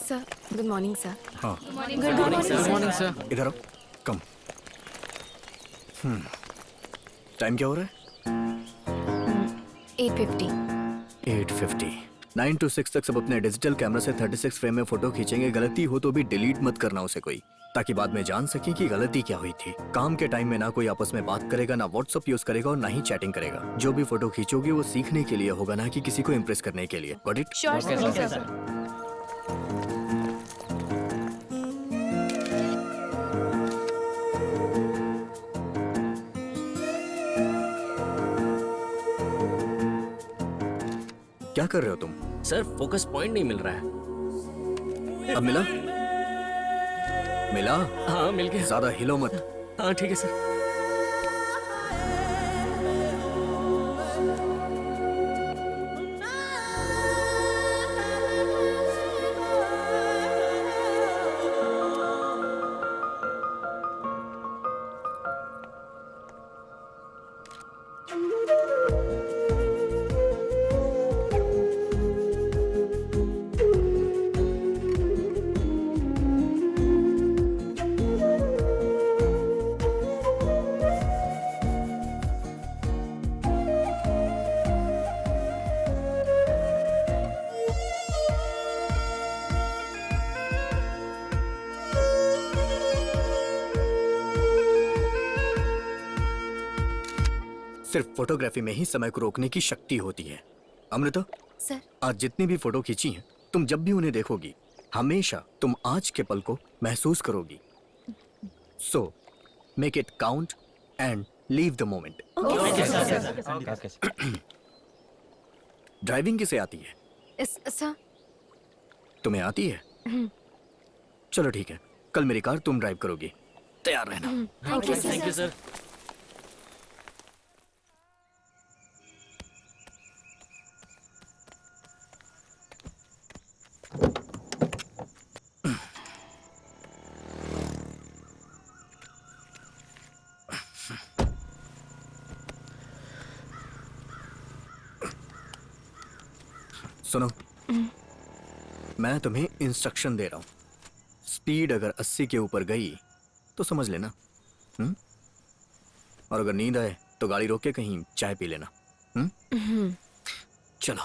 Sir good morning sir. हाँ good morning sir. इधर आओ, कम। टाइम क्या हो रहा है? 8:50। 8:50। 9 to 6 तक सब अपने डिजिटल कैमरा से 36 फ्रेम में फोटो खींचेंगे। गलती हो तो भी डिलीट मत करना उसे कोई, ताकि बाद में जान सके कि गलती क्या हुई थी। काम के टाइम में ना कोई आपस में बात करेगा, ना व्हाट्सएप यूज करेगा और ना ही चैटिंग करेगा। जो भी फोटो खींचोगे वो सीखने के लिए होगा, ना कि किसी को इम्प्रेस करने के लिए। Got it? Sure sir. क्या कर रहे हो तुम? सर फोकस पॉइंट नहीं मिल रहा है। अब मिला? मिला? हाँ मिल गया। ज्यादा हिलो मत। हाँ ठीक है सर। सिर्फ फोटोग्राफी में ही समय को रोकने की शक्ति होती है। अमृता, सर आज जितनी भी फोटो खींची हैं, तुम जब भी उन्हें देखोगी हमेशा तुम आज के पल को महसूस करोगी। So make it count and leave the moment. Driving किसे आती है? सर तुम्हें आती है? चलो ठीक है, कल मेरी कार तुम ड्राइव करोगी। तैयार रहना। Thank you sir. सुनो, मैं तुम्हें इंस्ट्रक्शन दे रहा हूं। स्पीड अगर 80 के ऊपर गई तो समझ लेना। और अगर नींद आए तो गाड़ी रोक के कहीं चाय पी लेना। चलो।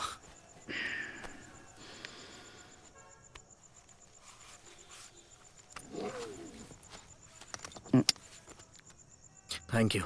Thank you.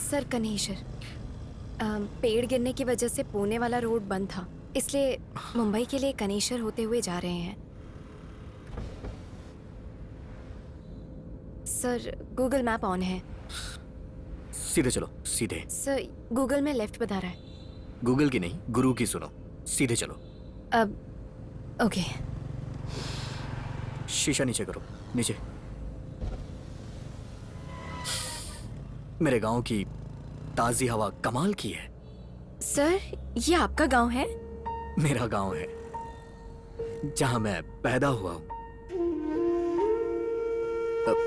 सर कनेश्वर, पेड़ गिरने की वजह से पुणे वाला रोड बंद था, इसलिए मुंबई के लिए कनेश्वर होते हुए जा रहे हैं। सर गूगल मैप ऑन है। सीधे चलो, सीधे। सर गूगल में लेफ्ट बता रहा है। गूगल की नहीं, गुरु की सुनो। सीधे चलो। अब ओके। शीशा नीचे करो, नीचे। मेरे गांव की ताजी हवा कमाल की है। सर ये आपका गांव है? मेरा गांव है, जहां मैं पैदा हुआ हूं।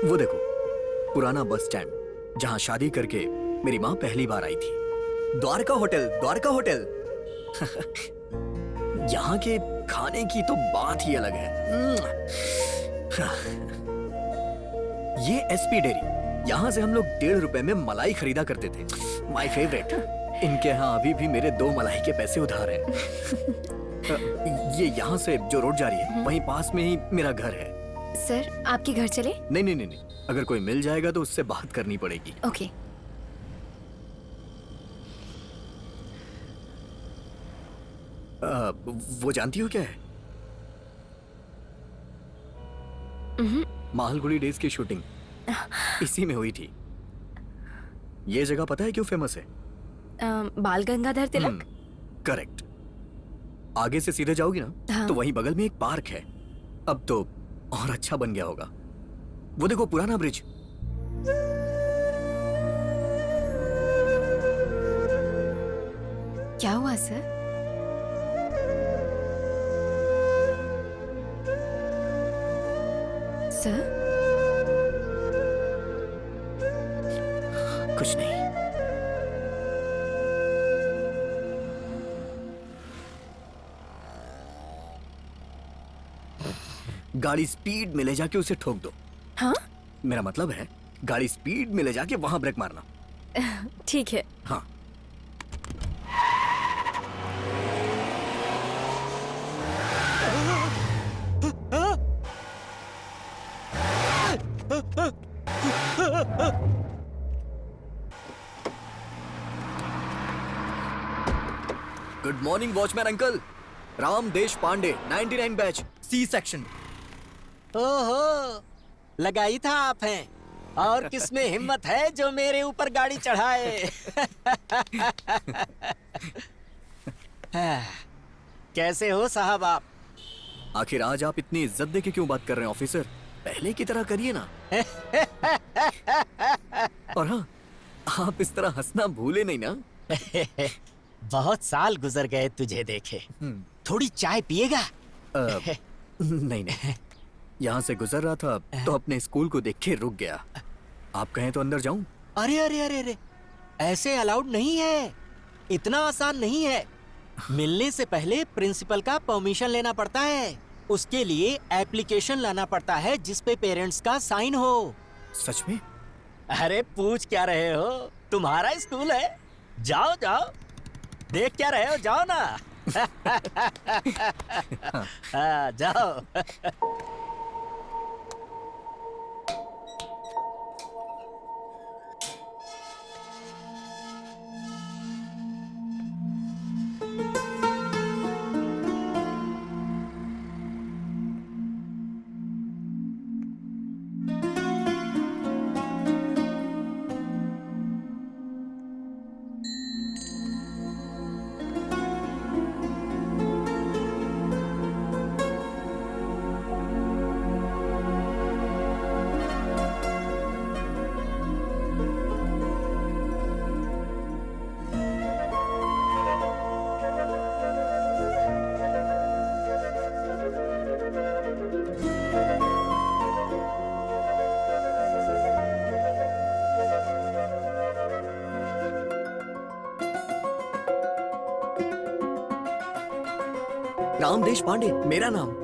वो देखो, पुराना बस स्टैंड, जहां शादी करके मेरी माँ पहली बार आई थी। Dwarka hotel, Dwarka hotel. यहाँ के खाने की तो बात ही अलग है। ये एसपी डेयरी, यहाँ से हम लोग 1.5 रुपए में मलाई खरीदा करते थे। My favourite. इनके यहाँ अभी भी मेरे 2 मलाई के पैसे उधार हैं। ये यहाँ से जो रोड जा रही है, वहीं पास में ही मेरा घर है। सर आपके घर चले? नहीं नहीं नहीं नहीं, अगर कोई मिल जाएगा तो उससे बात करनी पड़ेगी। ओके। वो जानती हो क्या है? मालगुड़ी डेज की शूटिंग इसी में हुई थी। ये जगह पता है क्यों फेमस है? बाल गंगाधर तिलक। करेक्ट। आगे से सीधे जाओगी ना, हाँ। तो वहीं बगल में एक पार्क है। अब तो और अच्छा बन गया होगा। वो देखो पुराना ब्रिज। क्या हुआ सर? सर कुछ नहीं। गाड़ी स्पीड में ले जाके उसे ठोक दो। हाँ मेरा मतलब है गाड़ी स्पीड में ले जाके वहां ब्रेक मारना। ठीक है। हाँ। Good morning watchman uncle. Ram देश पांडे 99 बैच सी सेक्शन। ओहो, लगाई था आप हैं। और किसमें हिम्मत है जो मेरे ऊपर गाड़ी चढ़ाए? कैसे हो साहब आप? आखिर आज आप इतनी इज्जत दे के क्यों बात कर रहे हैं ऑफिसर? पहले की तरह करिए ना। और हाँ, आप इस तरह हंसना भूले नहीं ना। बहुत साल गुजर गए तुझे देखे। थोड़ी चाय पिएगा? नहीं नहीं, यहाँ से गुजर रहा था तो अपने स्कूल को देख के रुक गया। आप कहें तो अंदर जाऊं? अरे अरे अरे अरे, ऐसे अलाउड नहीं है। इतना आसान नहीं है। मिलने से पहले प्रिंसिपल का परमिशन लेना पड़ता है। उसके लिए एप्लीकेशन लाना पड़ता है जिस पे पेरेंट्स का साइन हो। सच में? अरे पूछ क्या रहे हो? तुम्हारा स्कूल है। जाओ जाओ, देख क्या रहे हो, जाओ ना। हाँ, जाओ। राम देश पांडे मेरा नाम।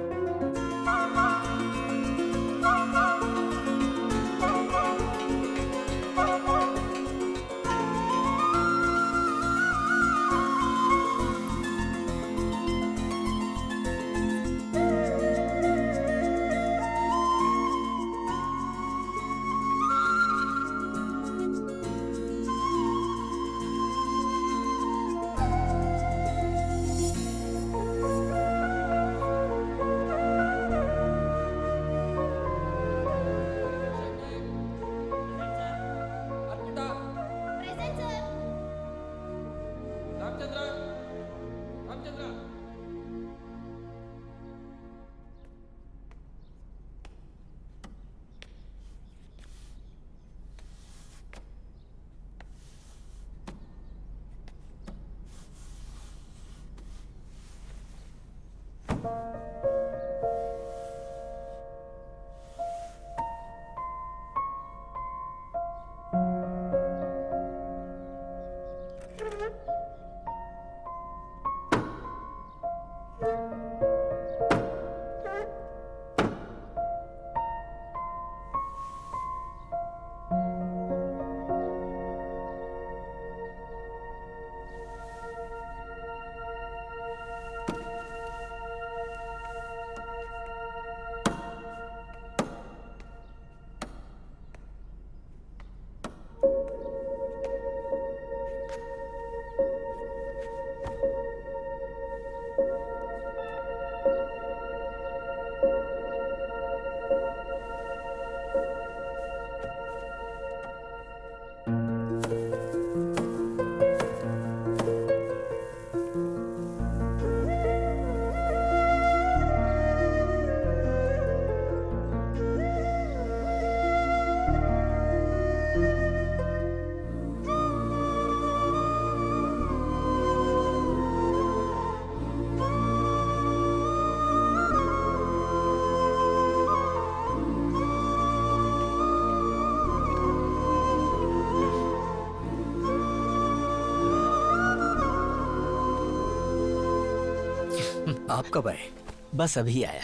आप कब आए? बस अभी आया।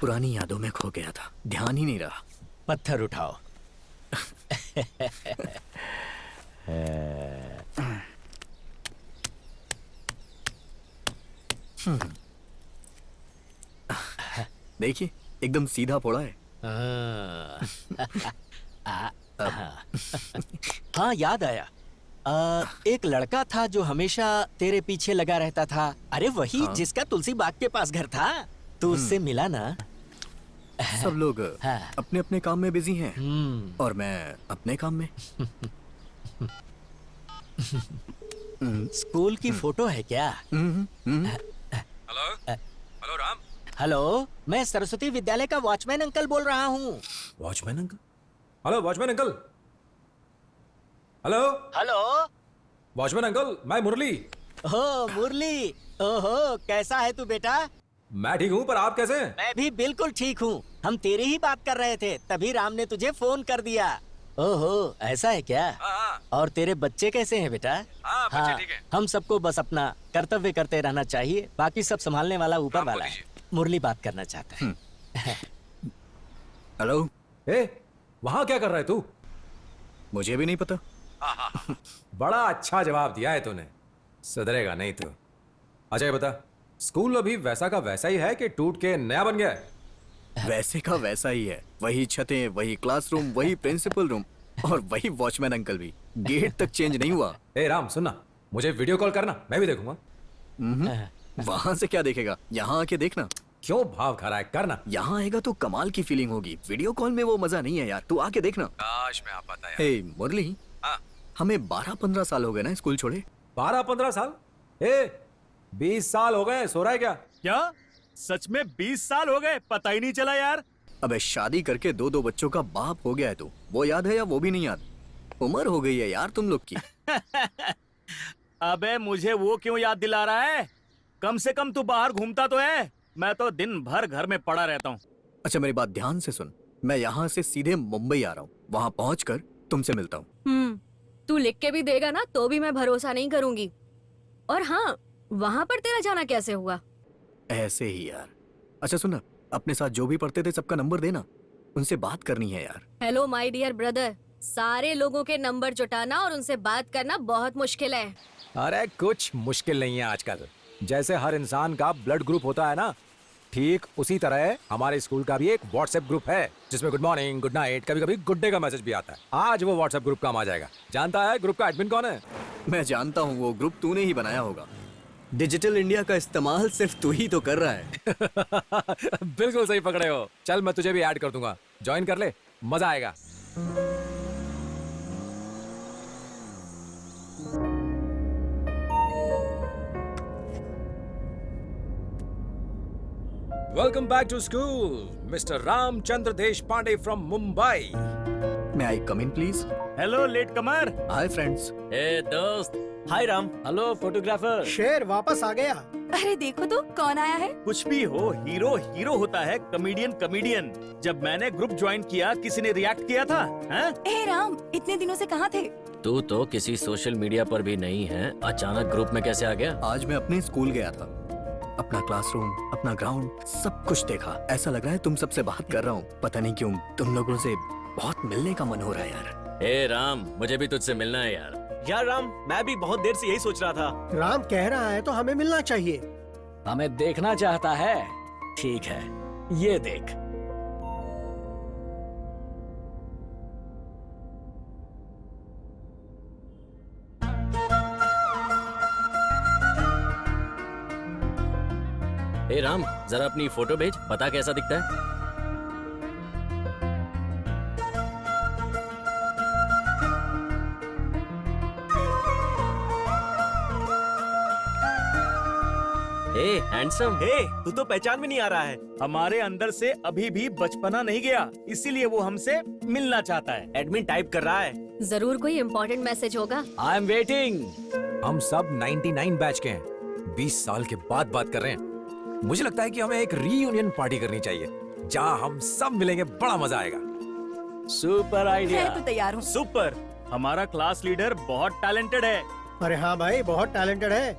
पुरानी यादों में खो गया था, ध्यान ही नहीं रहा। पत्थर उठाओ। देखिए एकदम सीधा फोड़ा है। हाँ याद आया। एक लड़का था जो हमेशा तेरे पीछे लगा रहता था। अरे वही हाँ। जिसका तुलसी बाग के पास घर था। तू उससे मिला ना? सब लोग हाँ। अपने अपने काम में बिजी हैं हम्म। और मैं अपने काम में। स्कूल की फोटो है क्या? Hello hello Ram. हेलो, मैं सरस्वती विद्यालय का वॉचमैन अंकल बोल रहा हूँ। Watchman uncle. Hello watchman uncle. Hello hello. Watchman uncle, मैं मुरली। ओह मुरली, ओहो कैसा है तू बेटा? मैं ठीक हूँ, पर आप कैसे हैं? मैं भी बिल्कुल ठीक हूँ। हम तेरी ही बात कर रहे थे, तभी राम ने तुझे फोन कर दिया। ओहो ऐसा है क्या? हाँ और तेरे बच्चे कैसे हैं बेटा? हाँ, बच्चे ठीक हैं। हम सबको बस अपना कर्तव्य करते रहना चाहिए, बाकी सब संभालने वाला ऊपर राम वाला बोलिए। है। मुरली बात करना चाहता है। हेलो, ए, वहाँ क्या कर रहा है तू? मुझे भी नहीं पता। बड़ा अच्छा जवाब दिया है तूने। सुधरेगा नहीं तू। अच्छा ये बता, स्कूल अभी वैसा का वैसा ही है कि टूट के नया बन गया है? वैसे का वैसा ही है, वही छतें, वही क्लासरूम, वही प्रिंसिपल रूम और वही वॉचमैन अंकल भी। गेट तक चेंज नहीं हुआ। ए राम सुनना, मुझे वीडियो कॉल करना, मैं भी देखूंगा। वहां से क्या देखेगा, यहाँ आके देखना। क्यों भाव खा रहा है, करना। यहाँ आएगा तो कमाल की फीलिंग होगी। वीडियो कॉल में वो मजा नहीं है यार, तू आके देखना। काश मैं आ पाता यार। हे मुरली, हाँ। हमें 12-15 साल हो गए ना स्कूल छोड़े। 12-15 साल? ए 20 साल हो गए, सो रहा है क्या? क्या सच में 20 साल हो गए? पता ही नहीं चला यार। अबे शादी करके 2-2 बच्चों का बाप हो गया है तू। वो याद है या वो भी नहीं याद? उम्र हो गई है यार तुम लोग की। अबे मुझे वो क्यों याद दिला रहा है? कम से कम तू बाहर घूमता तो है। मैं तो दिन भर घर में पड़ा रहता हूँ। अच्छा मेरी बात ध्यान से सुन, मैं यहाँ से सीधे मुंबई आ रहा हूँ। वहाँ पहुँचकर तुमसे मिलता हूँ। तू लिख के भी देगा ना तो भी मैं भरोसा नहीं करूंगी। और हाँ, वहाँ पर तेरा जाना कैसे हुआ? ऐसे ही यार। अच्छा सुन ना, अपने साथ जो भी पढ़ते थे सबका नंबर देना, उनसे बात करनी है यार। हेलो माय डियर ब्रदर, सारे लोगों के नंबर जुटाना और उनसे बात करना बहुत मुश्किल है। अरे कुछ मुश्किल नहीं है आजकल। जैसे हर इंसान का ब्लड ग्रुप होता है ना, ठीक उसी तरह हमारे स्कूल का भी एक व्हाट्सएप ग्रुप है जिसमें गुड मॉर्निंग, गुड नाइट, कभी कभी गुड डे का मैसेज भी आता है। आज वो व्हाट्सएप ग्रुप काम आ जाएगा। जानता है ग्रुप का एडमिन कौन है? मैं जानता हूँ, वो ग्रुप तूने ही बनाया होगा। डिजिटल इंडिया का इस्तेमाल सिर्फ तू ही तो कर रहा है। बिल्कुल सही पकड़े हो। चल मैं तुझे भी ऐड कर दूंगा, ज्वाइन कर ले, मजा आएगा। Welcome back to school, mister Ramchandra Desh Pande from Mumbai. May I come in please? Hello latecomer. Hi friends. ए दोस्त, हाय राम। Hello photographer. शेर वापस आ गया। अरे देखो तो कौन आया है। कुछ भी हो, हीरो हीरो होता है, कॉमेडियन कॉमेडियन। जब मैंने ग्रुप ज्वाइन किया किसी ने रिएक्ट किया था? हैं? ए राम, इतने दिनों से कहाँ थे? तू तो किसी सोशल मीडिया पर भी नहीं है, अचानक ग्रुप में कैसे आ गया? आज मैं अपने स्कूल गया था, अपना क्लासरूम, अपना ग्राउंड, सब कुछ देखा। ऐसा लग रहा है तुम सबसे बात कर रहा हूँ। पता नहीं क्यों तुम लोगों से बहुत मिलने का मन हो रहा है यार। ए राम, मुझे भी तुझसे मिलना है यार। यार राम, मैं भी बहुत देर से यही सोच रहा था। राम कह रहा है तो हमें मिलना चाहिए। हमें देखना चाहता है। ठीक है, ये देख। ए राम, जरा अपनी फोटो भेज, बता कैसा दिखता है। ए हैंडसम। हे, तू तो पहचान में नहीं आ रहा है। हमारे अंदर से अभी भी बचपना नहीं गया, इसीलिए वो हमसे मिलना चाहता है। एडमिन टाइप कर रहा है। जरूर कोई इम्पोर्टेंट मैसेज होगा। I am waiting. हम सब 99 बैच के हैं, 20 साल के बाद बात कर रहे हैं। मुझे लगता है कि हमें एक रीयूनियन पार्टी करनी चाहिए जहां हम सब मिलेंगे, बड़ा मजा आएगा। Super idea. मैं तो तैयार हूँ। सुपर। हमारा क्लास लीडर बहुत टैलेंटेड है। अरे हाँ भाई, बहुत टैलेंटेड है।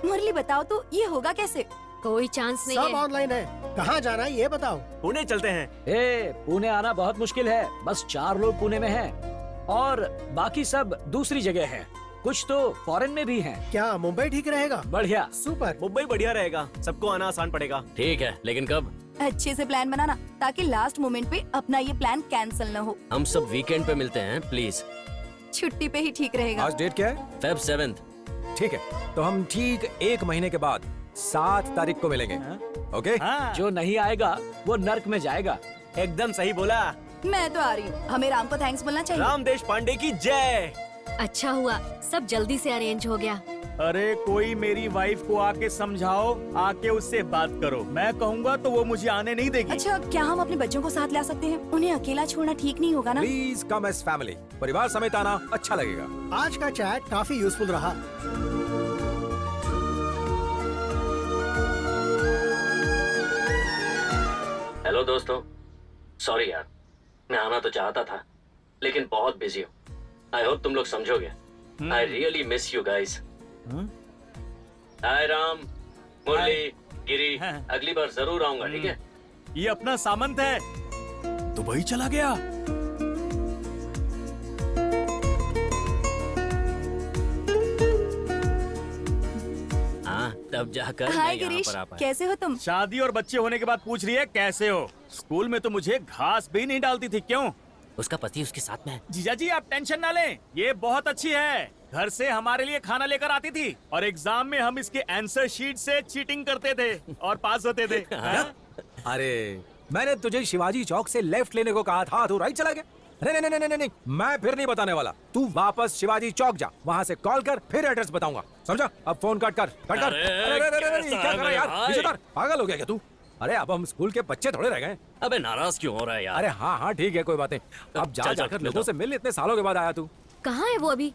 मुरली बताओ तो ये होगा कैसे? कोई चांस नहीं सब है। ऑनलाइन है। कहाँ जाना है ये बताओ। पुणे चलते हैं। ए, पुणे आना बहुत मुश्किल है। बस 4 लोग पुणे में हैं और बाकी सब दूसरी जगह हैं। कुछ तो फॉरेन में भी हैं। क्या मुंबई ठीक रहेगा? बढ़िया। सुपर। मुंबई बढ़िया रहेगा, सबको आना आसान पड़ेगा। ठीक है, लेकिन कब? अच्छे से प्लान बनाना ताकि लास्ट मोमेंट पे अपना ये प्लान कैंसिल न हो। हम सब वीकेंड पे मिलते हैं प्लीज। छुट्टी पे ही ठीक रहेगा। आज डेट क्या है? Feb 7th। ठीक है, तो हम ठीक 1 महीने के बाद 7 तारीख को मिलेंगे। ओके? जो नहीं आएगा वो नर्क में जाएगा। एकदम सही बोला। मैं तो आ रही हूँ। हमें राम को थैंक्स बोलना चाहिए। राम देश पांडे की जय। अच्छा हुआ सब जल्दी से अरेंज हो गया। अरे कोई मेरी वाइफ को आके समझाओ, आके उससे बात करो। मैं कहूँगा तो वो मुझे आने नहीं देगी। अच्छा, क्या हम अपने बच्चों को साथ ला सकते हैं? उन्हें अकेला छोड़ना ठीक नहीं होगा ना? Please come as family. परिवार समेत आना अच्छा लगेगा। आज का चैट काफी यूजफुल रहा। हेलो दोस्तों, सॉरी यार, मैं आना तो चाहता था लेकिन बहुत बिजी हूँ। आई होप तुम लोग समझोगे। I really miss you guys. Hi Ram, Murali, Giri, अगली बार जरूर आऊंगा, ठीक है? ये अपना सामंत है। दुबई चला गया। हाँ, तब जाकर मैं हाय यहाँ गिरीश, पर आ पाया। कैसे हो तुम? शादी और बच्चे होने के बाद पूछ रही है कैसे हो। स्कूल में तो मुझे घास भी नहीं डालती थी, क्यों? उसका पति उसके साथ में है। जीजा जी आप टेंशन ना लें, ये बहुत अच्छी है। घर से हमारे लिए खाना लेकर आती थी और एग्जाम में हम इसके आंसर शीट से चीटिंग करते थे और पास होते थे। हाँ? अरे मैंने तुझे शिवाजी चौक से लेफ्ट लेने को कहा था, तू राइट चला गया। नहीं नहीं नहीं नहीं नहीं, मैं फिर नहीं बताने वाला। तू वापस शिवाजी चौक जा, वहाँ से कॉल कर, फिर एड्रेस बताऊंगा, समझा? अब फोन कट कर। क्या कर रहा है यार? पीछे उतर। पागल हो गया क्या तू? अरे अब हम स्कूल के बच्चे थोड़े रह गए। अबे नाराज क्यों हो रहा है यार? अरे हाँ हाँ ठीक है, कोई बात नहीं। अब जा चल, जाकर चल, लोगों से मिल, इतने सालों के बाद आया तू। कहाँ है वो अभी?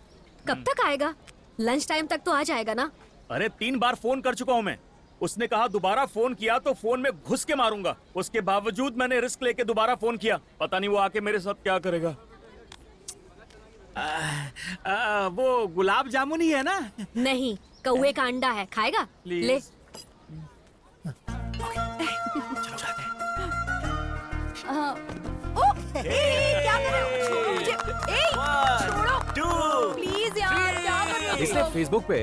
कब तक आएगा? लंच टाइम तक तो आ जाएगा ना? अरे 3 बार फोन कर चुका हूँ मैं। उसने कहा दोबारा फोन किया तो फोन में घुस के मारूंगा। उसके बावजूद मैंने रिस्क लेके दोबारा फोन किया। पता नहीं वो आके मेरे साथ क्या करेगा। वो गुलाब जामुन ही है ना? नहीं, कौवे का अंडा है, खाएगा? Please. ले। हाँ। ओ, क्या कर रहे हो? छोड़ो मुझे। छोड़ो। प्लीज यार, क्या कर रहे हो? इसने फेसबुक पे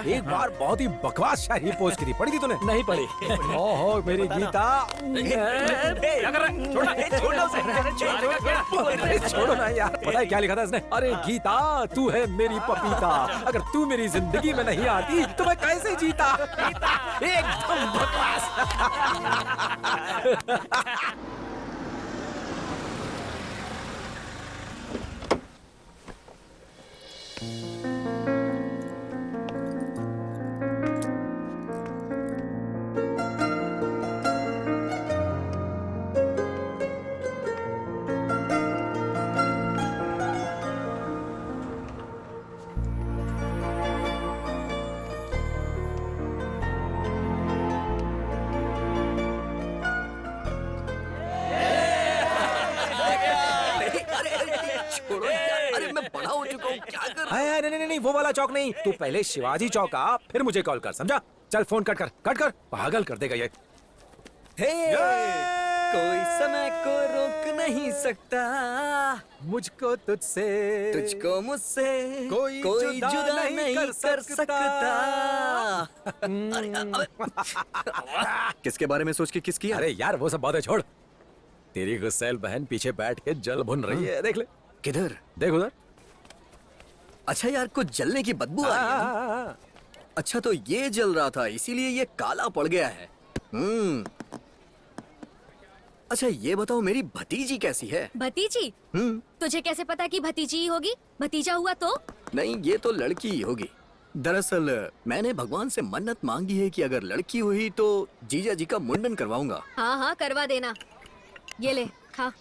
एक बार बहुत ही बकवास शायरी पोस्ट की थी, पढ़ी थी तूने? नहीं पढ़ी। ओहो मेरी गीता। क्या कर रहा है? छोड़ना उसे। अरे छोड़ो ना यार, पता है क्या लिखा था इसने? अरे गीता, तू है मेरी पपीता, अगर तू मेरी जिंदगी में नहीं आती तो मैं कैसे जीता? एकदम बकवास। अरे मैं बड़ा हो चुका हूँ, क्या कर? नहीं नहीं, वो वाला चौक नहीं। तू पहले शिवाजी चौक आ, फिर मुझे कॉल कर, समझा? चल फोन कट कर। पागल कर देगा ये। कोई समय को रोक नहीं सकता, मुझको तुझसे, तुझको मुझसे कोई जुदा नहीं कर सकता। किसके बारे में सोच के किस किया? अरे यार वो सब बातें छोड़। तेरी गुस्सैल बहन पीछे बैठ के जल भुन रही है, देख ले। किधर? देख उधर। अच्छा यार, कुछ जलने की बदबू आ रही है। अच्छा तो ये जल रहा था, इसीलिए ये काला पड़ गया है। अच्छा ये बताओ, मेरी भतीजी कैसी है? भतीजी? तुझे कैसे पता कि भतीजी ही होगी? भतीजा हुआ तो? नहीं, ये तो लड़की ही होगी। दरअसल मैंने भगवान से मन्नत मांगी है कि अगर लड़की हुई तो जीजा जी का मुंडन करवाऊंगा। हाँ हाँ, करवा देना। ये ले, खा।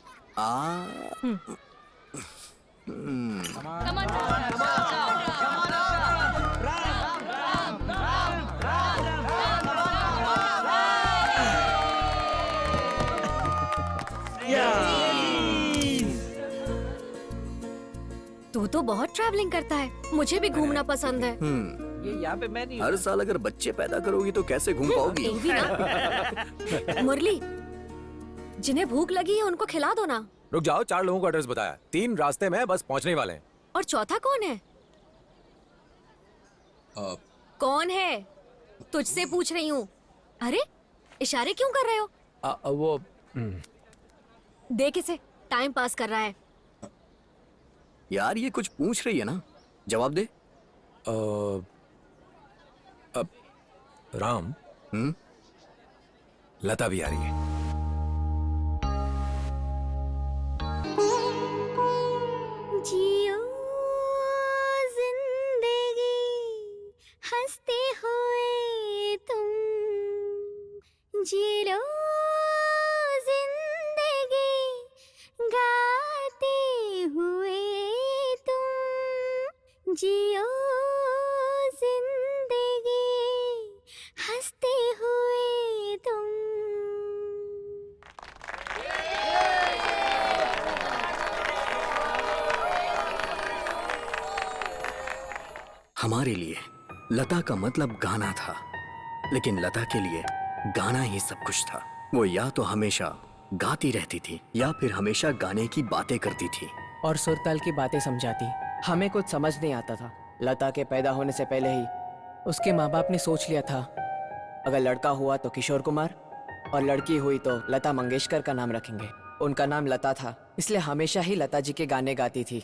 तू तो बहुत ट्रैवलिंग करता है, मुझे भी घूमना पसंद है। ये यहाँ पे मैं नहीं हर साल अगर बच्चे पैदा करोगी तो कैसे घूम पाओगी? एक भी ना मुरली, जिन्हें भूख लगी है उनको खिला दो ना। रुक जाओ, 4 लोगों को एड्रेस बताया, 3 रास्ते में बस पहुंचने ही वाले हैं। और चौथा कौन है? कौन है? तुझसे पूछ रही हूँ। अरे इशारे क्यों कर रहे हो? वो देख इसे, टाइम पास कर रहा है। यार ये कुछ पूछ रही है ना, जवाब दे। राम, लता भी आ रही है। जियो जिंदगी हंसते हुए तुम, जी लो जिंदगी गाते हुए तुम, जियो जिंदगी हंसते हुए तुम। हमारे लिए लता का मतलब गाना था, लेकिन लता के लिए गाना ही सब कुछ था। वो या तो हमेशा गाती रहती थी या फिर हमेशा गाने की बातें करती थी। और सुरताल की बातें समझाती। हमें कुछ समझ नहीं आता था। लता के पैदा होने से पहले ही उसके माँ बाप ने सोच लिया था, अगर लड़का हुआ तो किशोर कुमार और लड़की हुई तो लता मंगेशकर का नाम रखेंगे। उनका नाम लता था, इसलिए हमेशा ही लता जी के गाने गाती थी।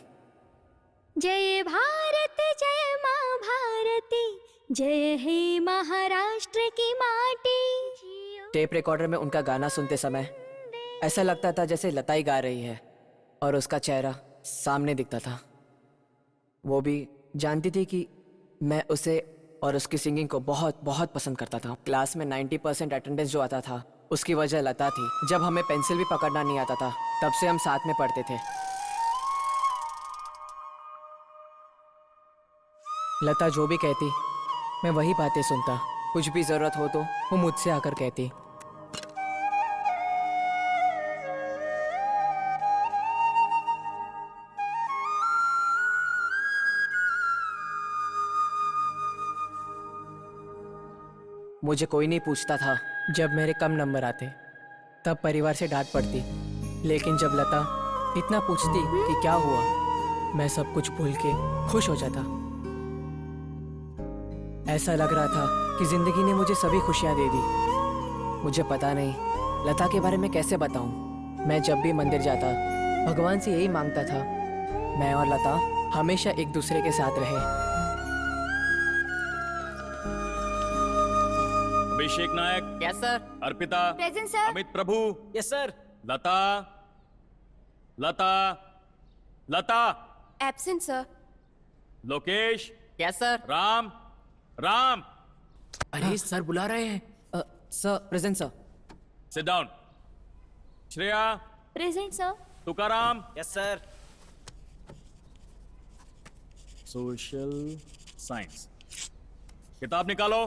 जय भारत जय माँ भारती, जय हे महाराष्ट्र की माटी। टेप रिकॉर्डर में उनका गाना सुनते समय ऐसा लगता था जैसे लता ही गा रही है और उसका चेहरा सामने दिखता था। वो भी जानती थी कि मैं उसे और उसकी सिंगिंग को बहुत बहुत पसंद करता था। क्लास में 90% अटेंडेंस जो आता था उसकी वजह लता थी। जब हमें पेंसिल भी पकड़ना नहीं आता था तब से हम साथ में पढ़ते थे। लता जो भी कहती मैं वही बातें सुनता। कुछ भी जरूरत हो तो वो मुझसे आकर कहती। मुझे कोई नहीं पूछता था। जब मेरे कम नंबर आते तब परिवार से डांट पड़ती, लेकिन जब लता इतना पूछती कि क्या हुआ, मैं सब कुछ भूल के खुश हो जाता। ऐसा लग रहा था कि जिंदगी ने मुझे सभी खुशियां दे दी। मुझे पता नहीं लता के बारे में कैसे बताऊं। मैं जब भी मंदिर जाता भगवान से यही मांगता था, मैं और लता हमेशा एक दूसरे के साथ रहे। Abhishek Nayak, yes sir. Arpita, present sir. Amit Prabhu, yes sir. Lata, Lata, Lata, absent sir. Lokesh, yes sir. Ram, Ram, अरे सर बुला रहे हैं। Sir present sir. Sit down. Shreya, present sir. Tukaram, yes sir. Social science. किताब निकालो।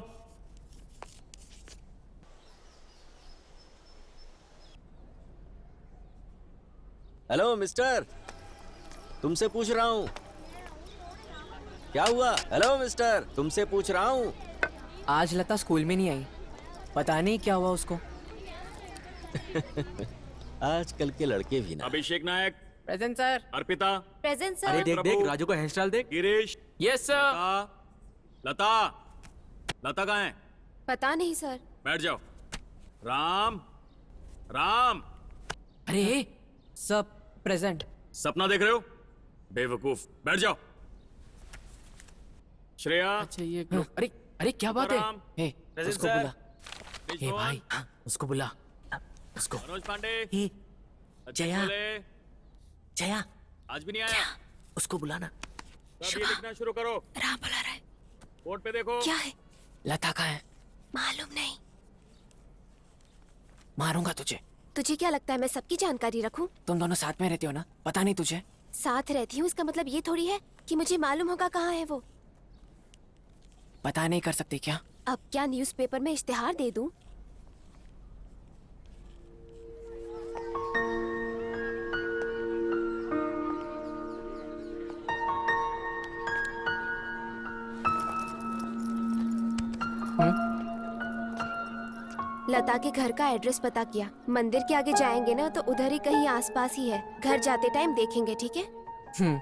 हेलो मिस्टर, तुमसे पूछ रहा हूँ। क्या हुआ? हेलो मिस्टर, तुमसे पूछ रहा हूँ। आज लता स्कूल में नहीं आई, पता नहीं क्या हुआ उसको। आजकल के लड़के भी ना। Abhishek Nayak, present sir. Arpita, present sir. अरे देख देख, राजू का हेयर स्टाइल देख। Girish, yes sir. लता, लता, लता कहाँ है? पता नहीं सर। बैठ जाओ। राम, राम, अरे सब प्रेजेंट। सपना देख रहे हो? बेवकूफ, बैठ जाओ। श्रेया, अच्छा ये अरे अरे क्या बात है? तुकाराम, हे प्रेजेंट उसको सर। बुला। हे भाई उसको बुला। उसको मनोज पांडे, हे सचिन जया। बोले, जया आज भी नहीं आया। उसको बुलाना। सब ये लिखना शुरू करो। राम बुला रहा है। बोर्ड पे देखो। क्या है? लता कहाँ है? मालूम नहीं। मारूंगा तुझे। तुझे क्या लगता है मैं सबकी जानकारी रखूं? तुम दोनों साथ में रहते हो ना, पता नहीं तुझे? साथ रहती हूँ इसका मतलब ये थोड़ी है कि मुझे मालूम होगा कहाँ है वो। पता नहीं कर सकती क्या? अब क्या न्यूज़पेपर में इश्तिहार दे दूं? लता के घर का एड्रेस पता किया। मंदिर के आगे जाएंगे ना तो उधर ही कहीं आसपास ही है। घर जाते टाइम देखेंगे, ठीक है? हम्म।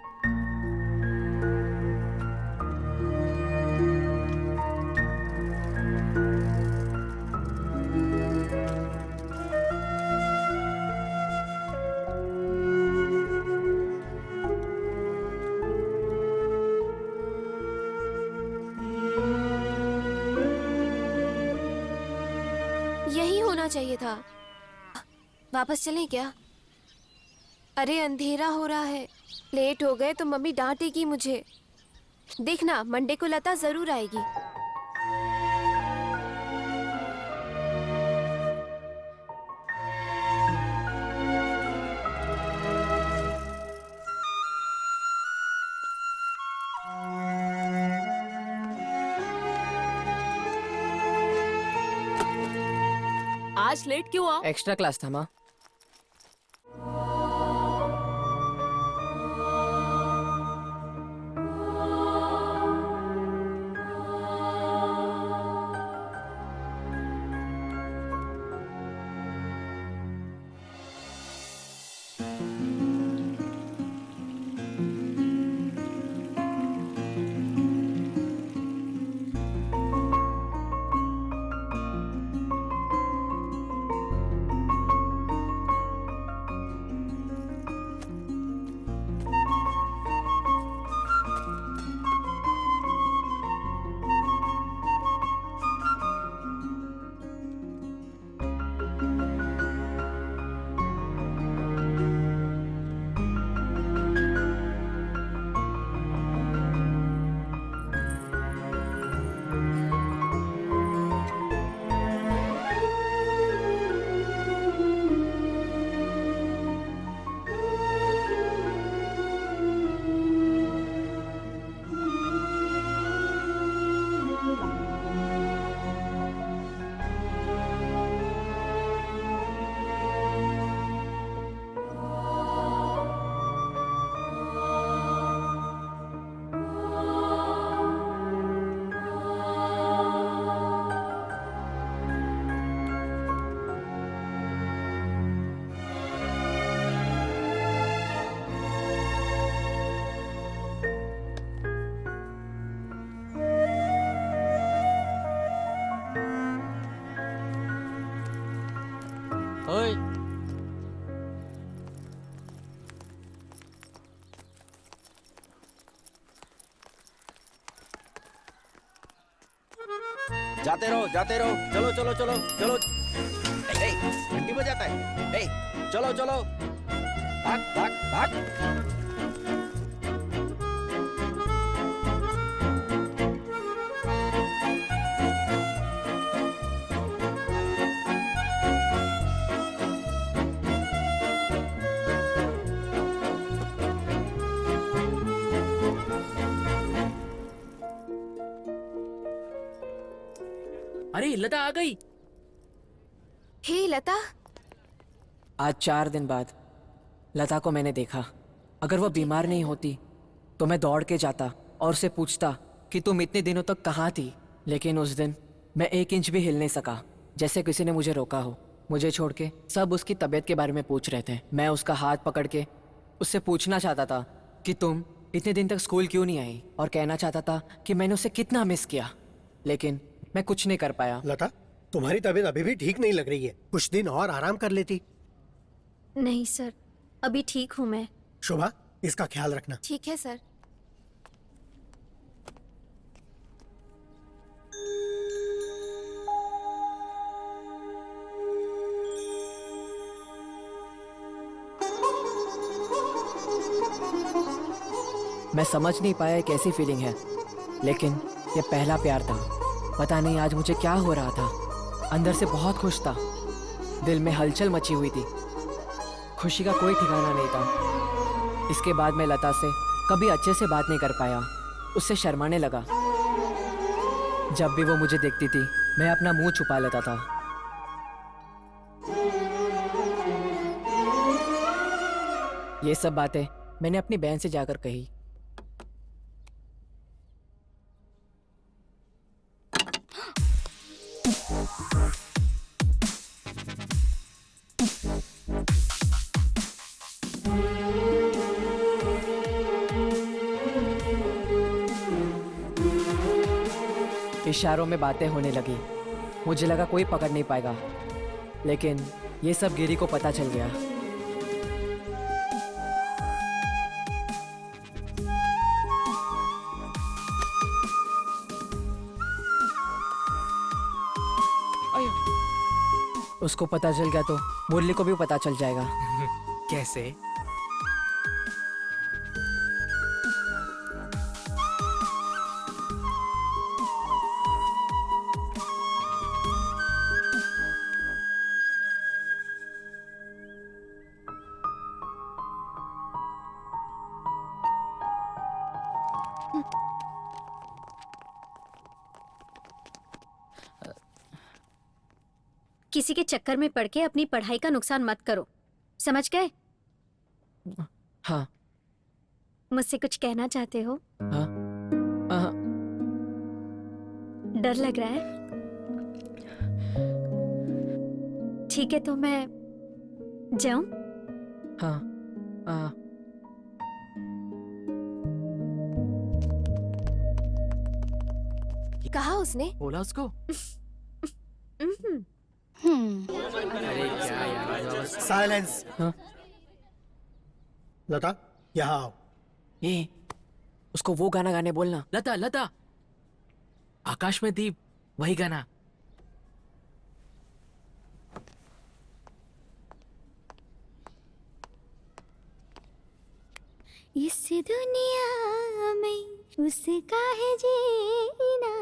यही होना चाहिए था। वापस चलें क्या? अरे अंधेरा हो रहा है, लेट हो गए तो मम्मी डांटेगी मुझे। देखना मंडे को लता जरूर आएगी। आज लेट क्यों हुआ? एक्स्ट्रा क्लास था माँ। ओए, जाते रहो, चलो चलो चलो चलो। ए, घंटी बजाता है। ए, चलो चलो, भाग भाग भाग। अरे लता आ गई। हे लता, आज 4 दिन बाद लता को मैंने देखा। अगर वो बीमार नहीं होती तो मैं दौड़ के जाता और उसे पूछता कि तुम इतने दिनों तक कहाँ थी। लेकिन उस दिन मैं 1 इंच भी हिल नहीं सका, जैसे किसी ने मुझे रोका हो। मुझे छोड़ के सब उसकी तबीयत के बारे में पूछ रहे थे। मैं उसका हाथ पकड़ के उससे पूछना चाहता था कि तुम इतने दिन तक स्कूल क्यों नहीं आई, और कहना चाहता था कि मैंने उसे कितना मिस किया, लेकिन मैं कुछ नहीं कर पाया। लता, तुम्हारी तबीयत अभी भी ठीक नहीं लग रही है। कुछ दिन और आराम कर लेती। नहीं सर, अभी ठीक हूँ मैं। शोभा, इसका ख्याल रखना। ठीक है सर। मैं समझ नहीं पाया एक ऐसी फीलिंग है, लेकिन ये पहला प्यार था। पता नहीं आज मुझे क्या हो रहा था। अंदर से बहुत खुश था, दिल में हलचल मची हुई थी। खुशी का कोई ठिकाना नहीं था। इसके बाद मैं लता से कभी अच्छे से बात नहीं कर पाया, उससे शर्माने लगा। जब भी वो मुझे देखती थी मैं अपना मुंह छुपा लेता था। ये सब बातें मैंने अपनी बहन से जाकर कही। इशारों में बातें होने लगी। मुझे लगा कोई पकड़ नहीं पाएगा, लेकिन ये सब गिरी को पता चल गया। उसको पता चल गया तो मुरली को भी पता चल जाएगा। कैसे? किसी के चक्कर में पड़ के अपनी पढ़ाई का नुकसान मत करो, समझ गए? हाँ। मुझसे कुछ कहना चाहते हो? हाँ। हाँ। डर लग रहा है? ठीक है, तो मैं जाऊं? हाँ। हाँ। कहा उसने? बोला उसको? साइलेंस। हाँ? लता, यहाँ आओ। ये उसको वो गाना गाने बोलना। लता, लता, आकाश में दीप, वही गाना। इस दुनिया में उसका है जीना,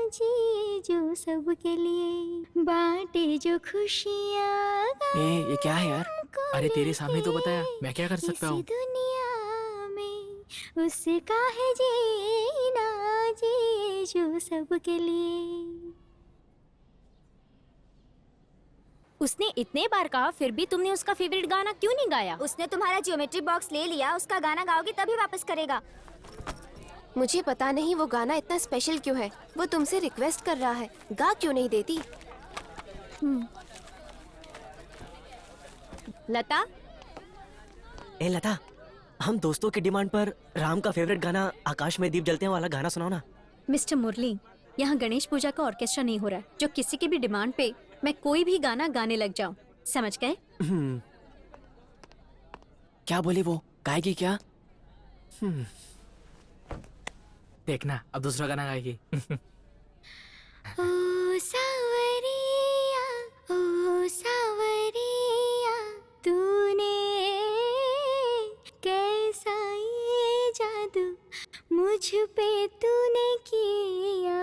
जी जो सबके लिए बांटे जो खुशियाँ। ये क्या है यार? अरे तेरे सामने तो बताया, मैं क्या कर सकता हूँ? इस दुनिया में उसका है जीना, जी जो सबके लिए। उसने इतने बार कहा, फिर भी तुमने उसका फेवरेट गाना क्यों नहीं गाया? उसने तुम्हारा ज्योमेट्री बॉक्स ले लिया, उसका गाना गाओगे तभी वापस करेगा। मुझे पता नहीं वो गाना इतना स्पेशल क्यों है। वो तुमसे रिक्वेस्ट कर रहा है, गा क्यों नहीं देती? लता, ए लता, हम दोस्तों की डिमांड पर राम का फेवरेट गाना आकाश में दीप जलते हैं वाला गाना सुनाओ ना। मिस्टर मुरली, यहाँ गणेश पूजा का ऑर्केस्ट्रा नहीं हो रहा है जो किसी की भी डिमांड पे मैं कोई भी गाना गाने लग जाऊं, समझ गए? क्या बोली वो, गाएगी क्या? देखना, अब दूसरा गाना गाएगी। ओ सावरिया, ओ सावरिया, तूने कैसा ये जादू मुझ पे तूने किया,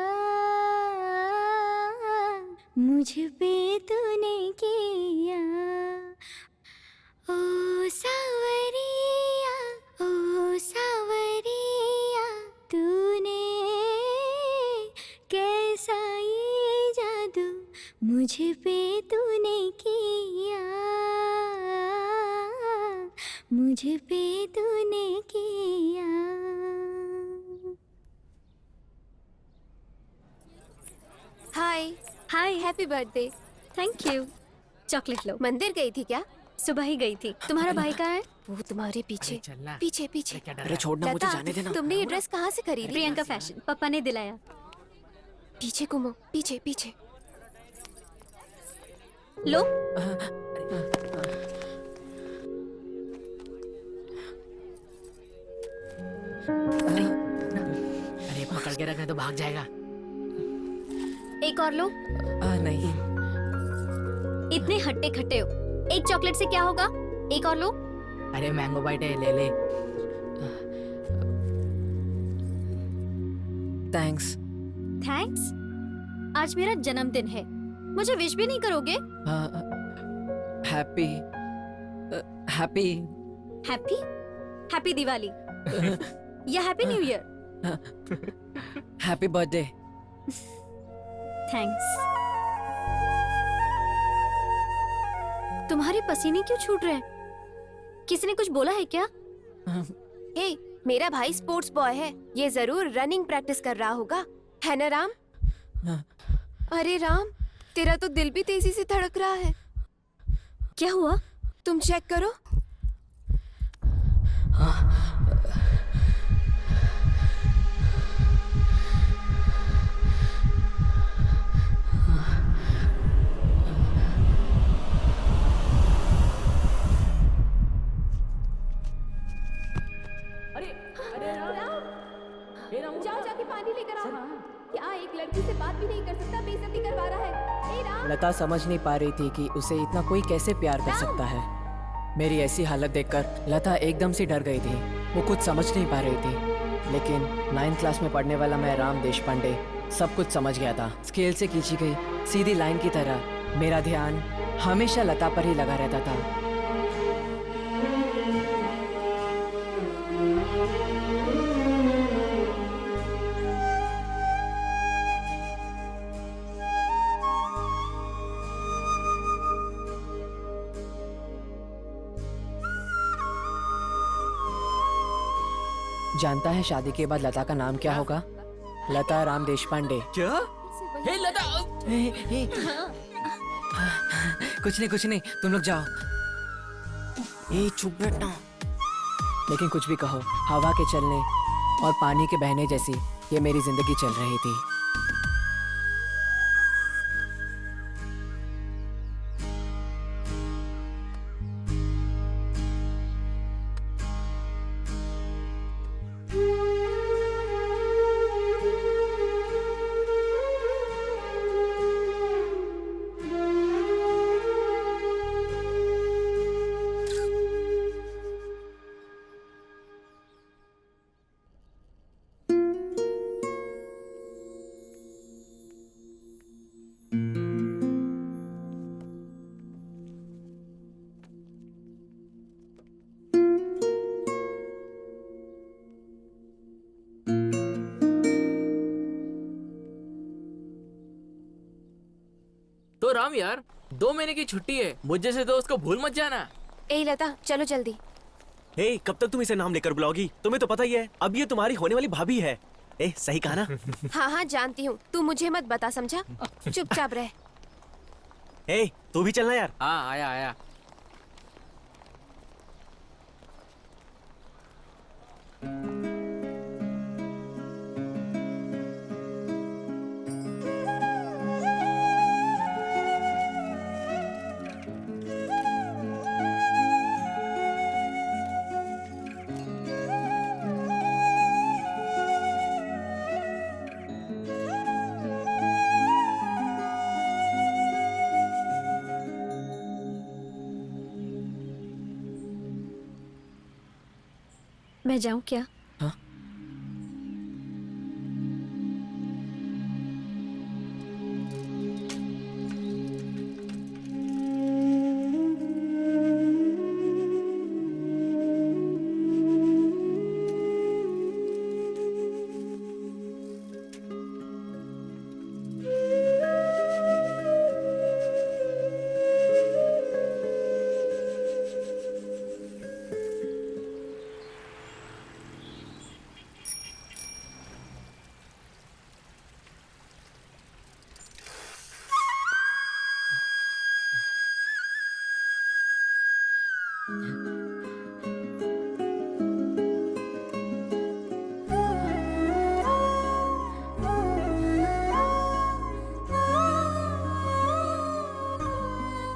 मुझ पे तूने किया। ओ सावरिया, ओ सावरिया, तूने कैसा ये जादू मुझ पे तूने किया, मुझ पे तूने किया। Hi hi, happy birthday. Thank you. Chocolate लो। मंदिर गई थी क्या? सुबह ही गई थी। तुम्हारा भाई कहाँ है? वो तुम्हारे पीछे चलना। पीछे पीछे। क्या डर अरे रहा है? छोड़ना, मुझे लता, जाने देना। तुमने ये ड्रेस कहाँ से खरीदी? प्रियंका फैशन, पापा ने दिलाया। पीछे घूमो, पीछे पीछे। लो। अरे पकड़ के रखना तो भाग जाएगा। एक और लो। नहीं। इतने हट्टे खट्टे हो, एक चॉकलेट से क्या होगा? एक और लो। अरे मैंगो बाइट है, ले ले। थैंक्स। थैंक्स? आज मेरा जन्मदिन है, मुझे विश भी नहीं करोगे? Happy happy happy happy Diwali या happy new year. Happy birthday. Thanks. तुम्हारे पसीने क्यों छूट रहे हैं? किसी ने कुछ बोला है क्या? हे, मेरा भाई स्पोर्ट्स बॉय है, ये जरूर रनिंग प्रैक्टिस कर रहा होगा, है ना राम? अरे राम, तेरा तो दिल भी तेजी से धड़क रहा है। क्या हुआ? तुम चेक करो। हाँ। ओ जाओ जाके पानी लेकर आओ। क्या एक लड़की से बात भी नहीं कर सकता, बेइज्जती करवा रहा है। ए राम, लता समझ नहीं पा रही थी कि उसे इतना कोई कैसे प्यार कर सकता है। मेरी ऐसी हालत देखकर लता एकदम से डर गई थी। वो कुछ समझ नहीं पा रही थी, लेकिन 9th क्लास में पढ़ने वाला मैं राम देशपांडे सब कुछ समझ गया था। स्केल से खींची गई सीधी लाइन की तरह मेरा ध्यान हमेशा लता पर ही लगा रहता था। जानता है शादी के बाद लता का नाम क्या होगा? लता राम देशपांडे। क्या? हे लता! कुछ नहीं, तुम लोग जाओ। चुप बैठना। लेकिन कुछ भी कहो, हवा के चलने और पानी के बहने जैसी ये मेरी जिंदगी चल रही थी। तो राम यार, 2 महीने की छुट्टी है, मुझ जैसे दोस्त को भूल मत जाना। ए लता, चलो जल्दी। हे, कब तक तुम इसे नाम लेकर बुलाओगी? तुम्हें तो पता ही है, अब ये तुम्हारी होने वाली भाभी है। सही कहा ना? हाँ हाँ जानती हूँ, तू मुझे मत बता, समझा? चुपचाप रह। तू भी चलना यार। हाँ, आया। मैं जाऊं क्या? हाँ?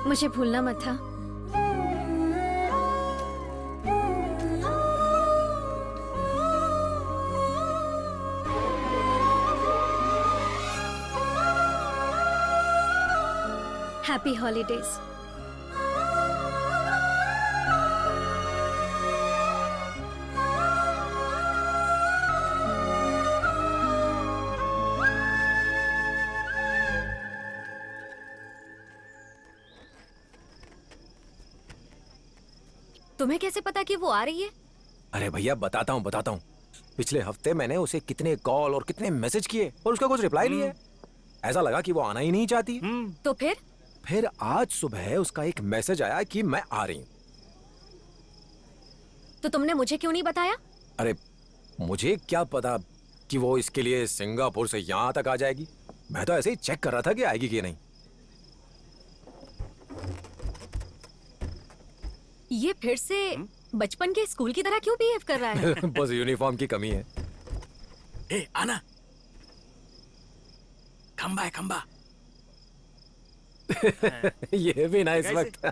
मुझे भूलना मत था। Happy holidays. तुम्हें कैसे पता कि वो आ रही है? अरे भैया बताता हूँ। पिछले हफ्ते मैंने उसे कितने कॉल और कितने मैसेज किए और उसका कुछ रिप्लाई नहीं है। ऐसा लगा कि वो आना ही नहीं चाहती। तो फिर आज सुबह उसका एक मैसेज आया कि मैं आ रही हूँ। तो तुमने मुझे क्यों नहीं बताया? अरे मुझे क्या पता कि वो इसके लिए सिंगापुर से यहाँ तक आ जाएगी। मैं तो ऐसे ही चेक कर रहा था कि आएगी कि नहीं। ये फिर से बचपन के स्कूल की तरह क्यों बिहेव कर रहा है? बस यूनिफॉर्म की कमी है। आना। खंबा है, खंबा। ये भी ना इस वक्त।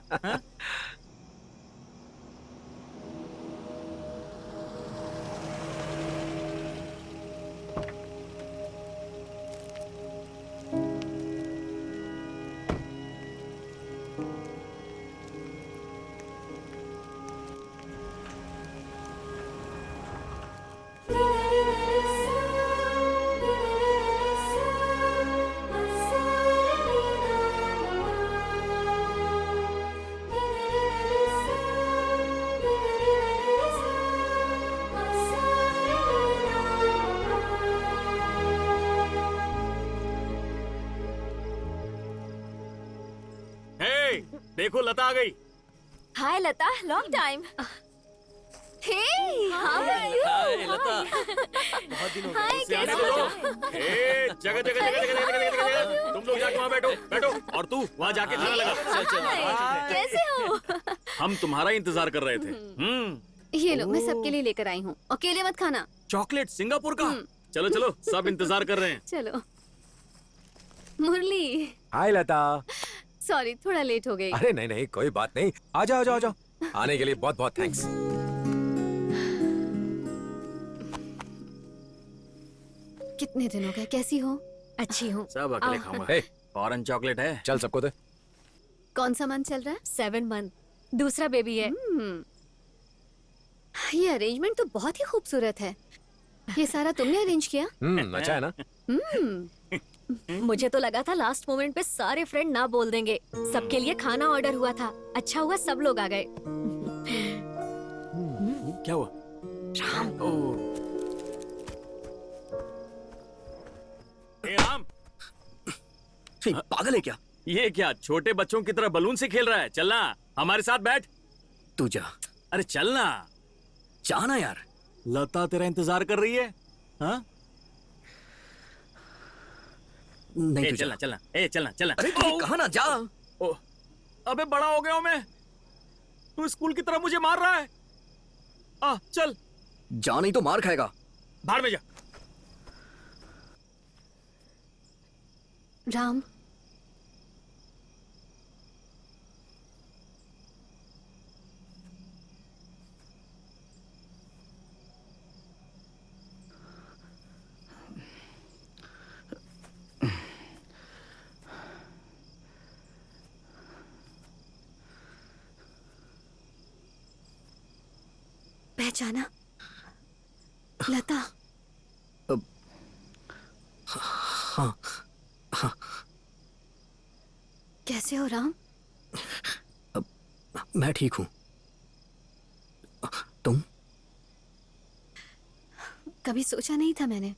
देखो लता आ गई। Hi Lata, long time. Hey, how are you? Hi Lata. बहुत दिन हो गए। हाय, इसे आने कैसे दो। हो? ए, जगह जगह जगह जगह जगह जगह जगह जगह। तुम लोग जाके वहाँ बैठो बैठो, और तू वहाँ जाके खाना लगा। हाय, कैसे हो? हम तुम्हारा इंतजार कर रहे थे। ये लो, मैं सबके लिए लेकर आई हूँ। अकेले मत खाना। चॉकलेट सिंगापुर का। चलो चलो, सब इंतजार कर रहे हैं। चलो। मुरली, हाय लता। सॉरी थोड़ा लेट हो गई। अरे नहीं नहीं, कोई बात नहीं। आ जाओ आ जाओ आ जाओ। आने के लिए बहुत बहुत थैंक्स। कितने दिन हो गए, कैसी हो? अच्छी हूँ। सब अकेले आओ। खाऊंगा। हे, फॉरेन चॉकलेट है। चल सबको दे। कौन सा मंथ चल रहा है? 7 मंथ। दूसरा बेबी है। ये अरेंजमेंट तो बहुत ही खूबसूरत है। ये सारा तुमने अरेंज किया? अच्छा है ना? मुझे तो लगा था लास्ट मोमेंट पे सारे फ्रेंड ना बोल देंगे। सबके लिए खाना ऑर्डर हुआ था। अच्छा हुआ सब लोग आ गए। क्या हुआ? राम। ए राम, पागल है क्या? ये क्या छोटे बच्चों की तरह बलून से खेल रहा है? चलना हमारे साथ बैठ। तू जा। अरे चलना। जाना यार। लता तेरा इंतजार कर रही है। हाँ? नहीं ए, तू चलना जा। चलना। ए चलना चलना। अरे तू कहाँ ना जा। ओ, अबे बड़ा हो गया हूं मैं। तू स्कूल की तरह मुझे मार रहा है। चल। जा नहीं तो मार खाएगा। भाड़ में जा। राम, पहचाना? लता। हाँ हाँ। कैसे हो राम? मैं ठीक हूँ। तुम? कभी सोचा नहीं था मैंने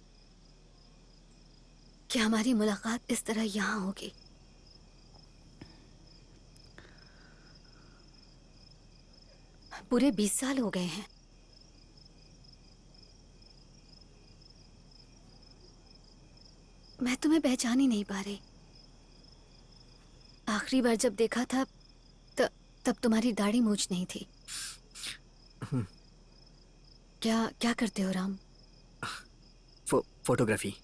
कि हमारी मुलाकात इस तरह यहाँ होगी। पूरे 20 साल हो गए हैं। मैं तुम्हें पहचान ही नहीं पा रही। आखिरी बार जब देखा था तब तुम्हारी दाढ़ी मूछ नहीं थी। क्या करते हो राम? Photography,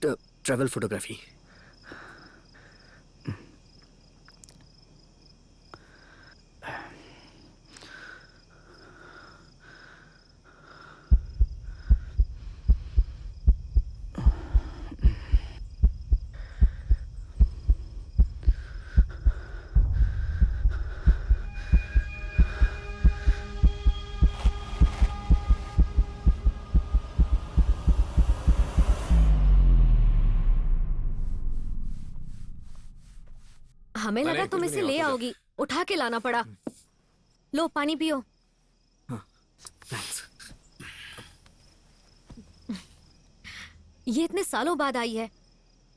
travel photography. हमें लगा तुम इसे ले आओगी, उठा के लाना पड़ा। लो पानी पियो। ये इतने सालों बाद आई है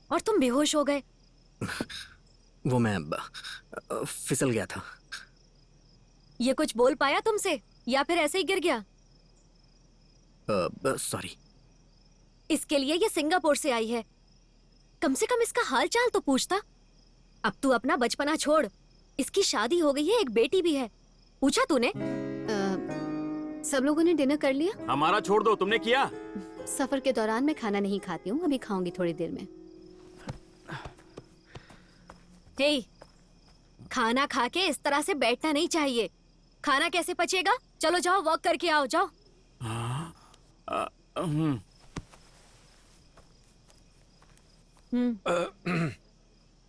और तुम बेहोश हो गए। वो मैं फिसल गया था। ये कुछ बोल पाया तुमसे या फिर ऐसे ही गिर गया? सॉरी। इसके लिए ये सिंगापुर से आई है। कम से कम इसका हाल चाल तो पूछता। अब तू अपना बचपना छोड़। इसकी शादी हो गई है, एक बेटी भी है। पूछा तूने? सब लोगों ने डिनर कर लिया? हमारा छोड़ दो, तुमने किया? सफर के दौरान मैं खाना नहीं खाती हूँ, अभी खाऊंगी थोड़ी देर में। हे, खाना खा के इस तरह से बैठना नहीं चाहिए। खाना कैसे पचेगा? चलो जाओ वॉक करके आओ, जाओ।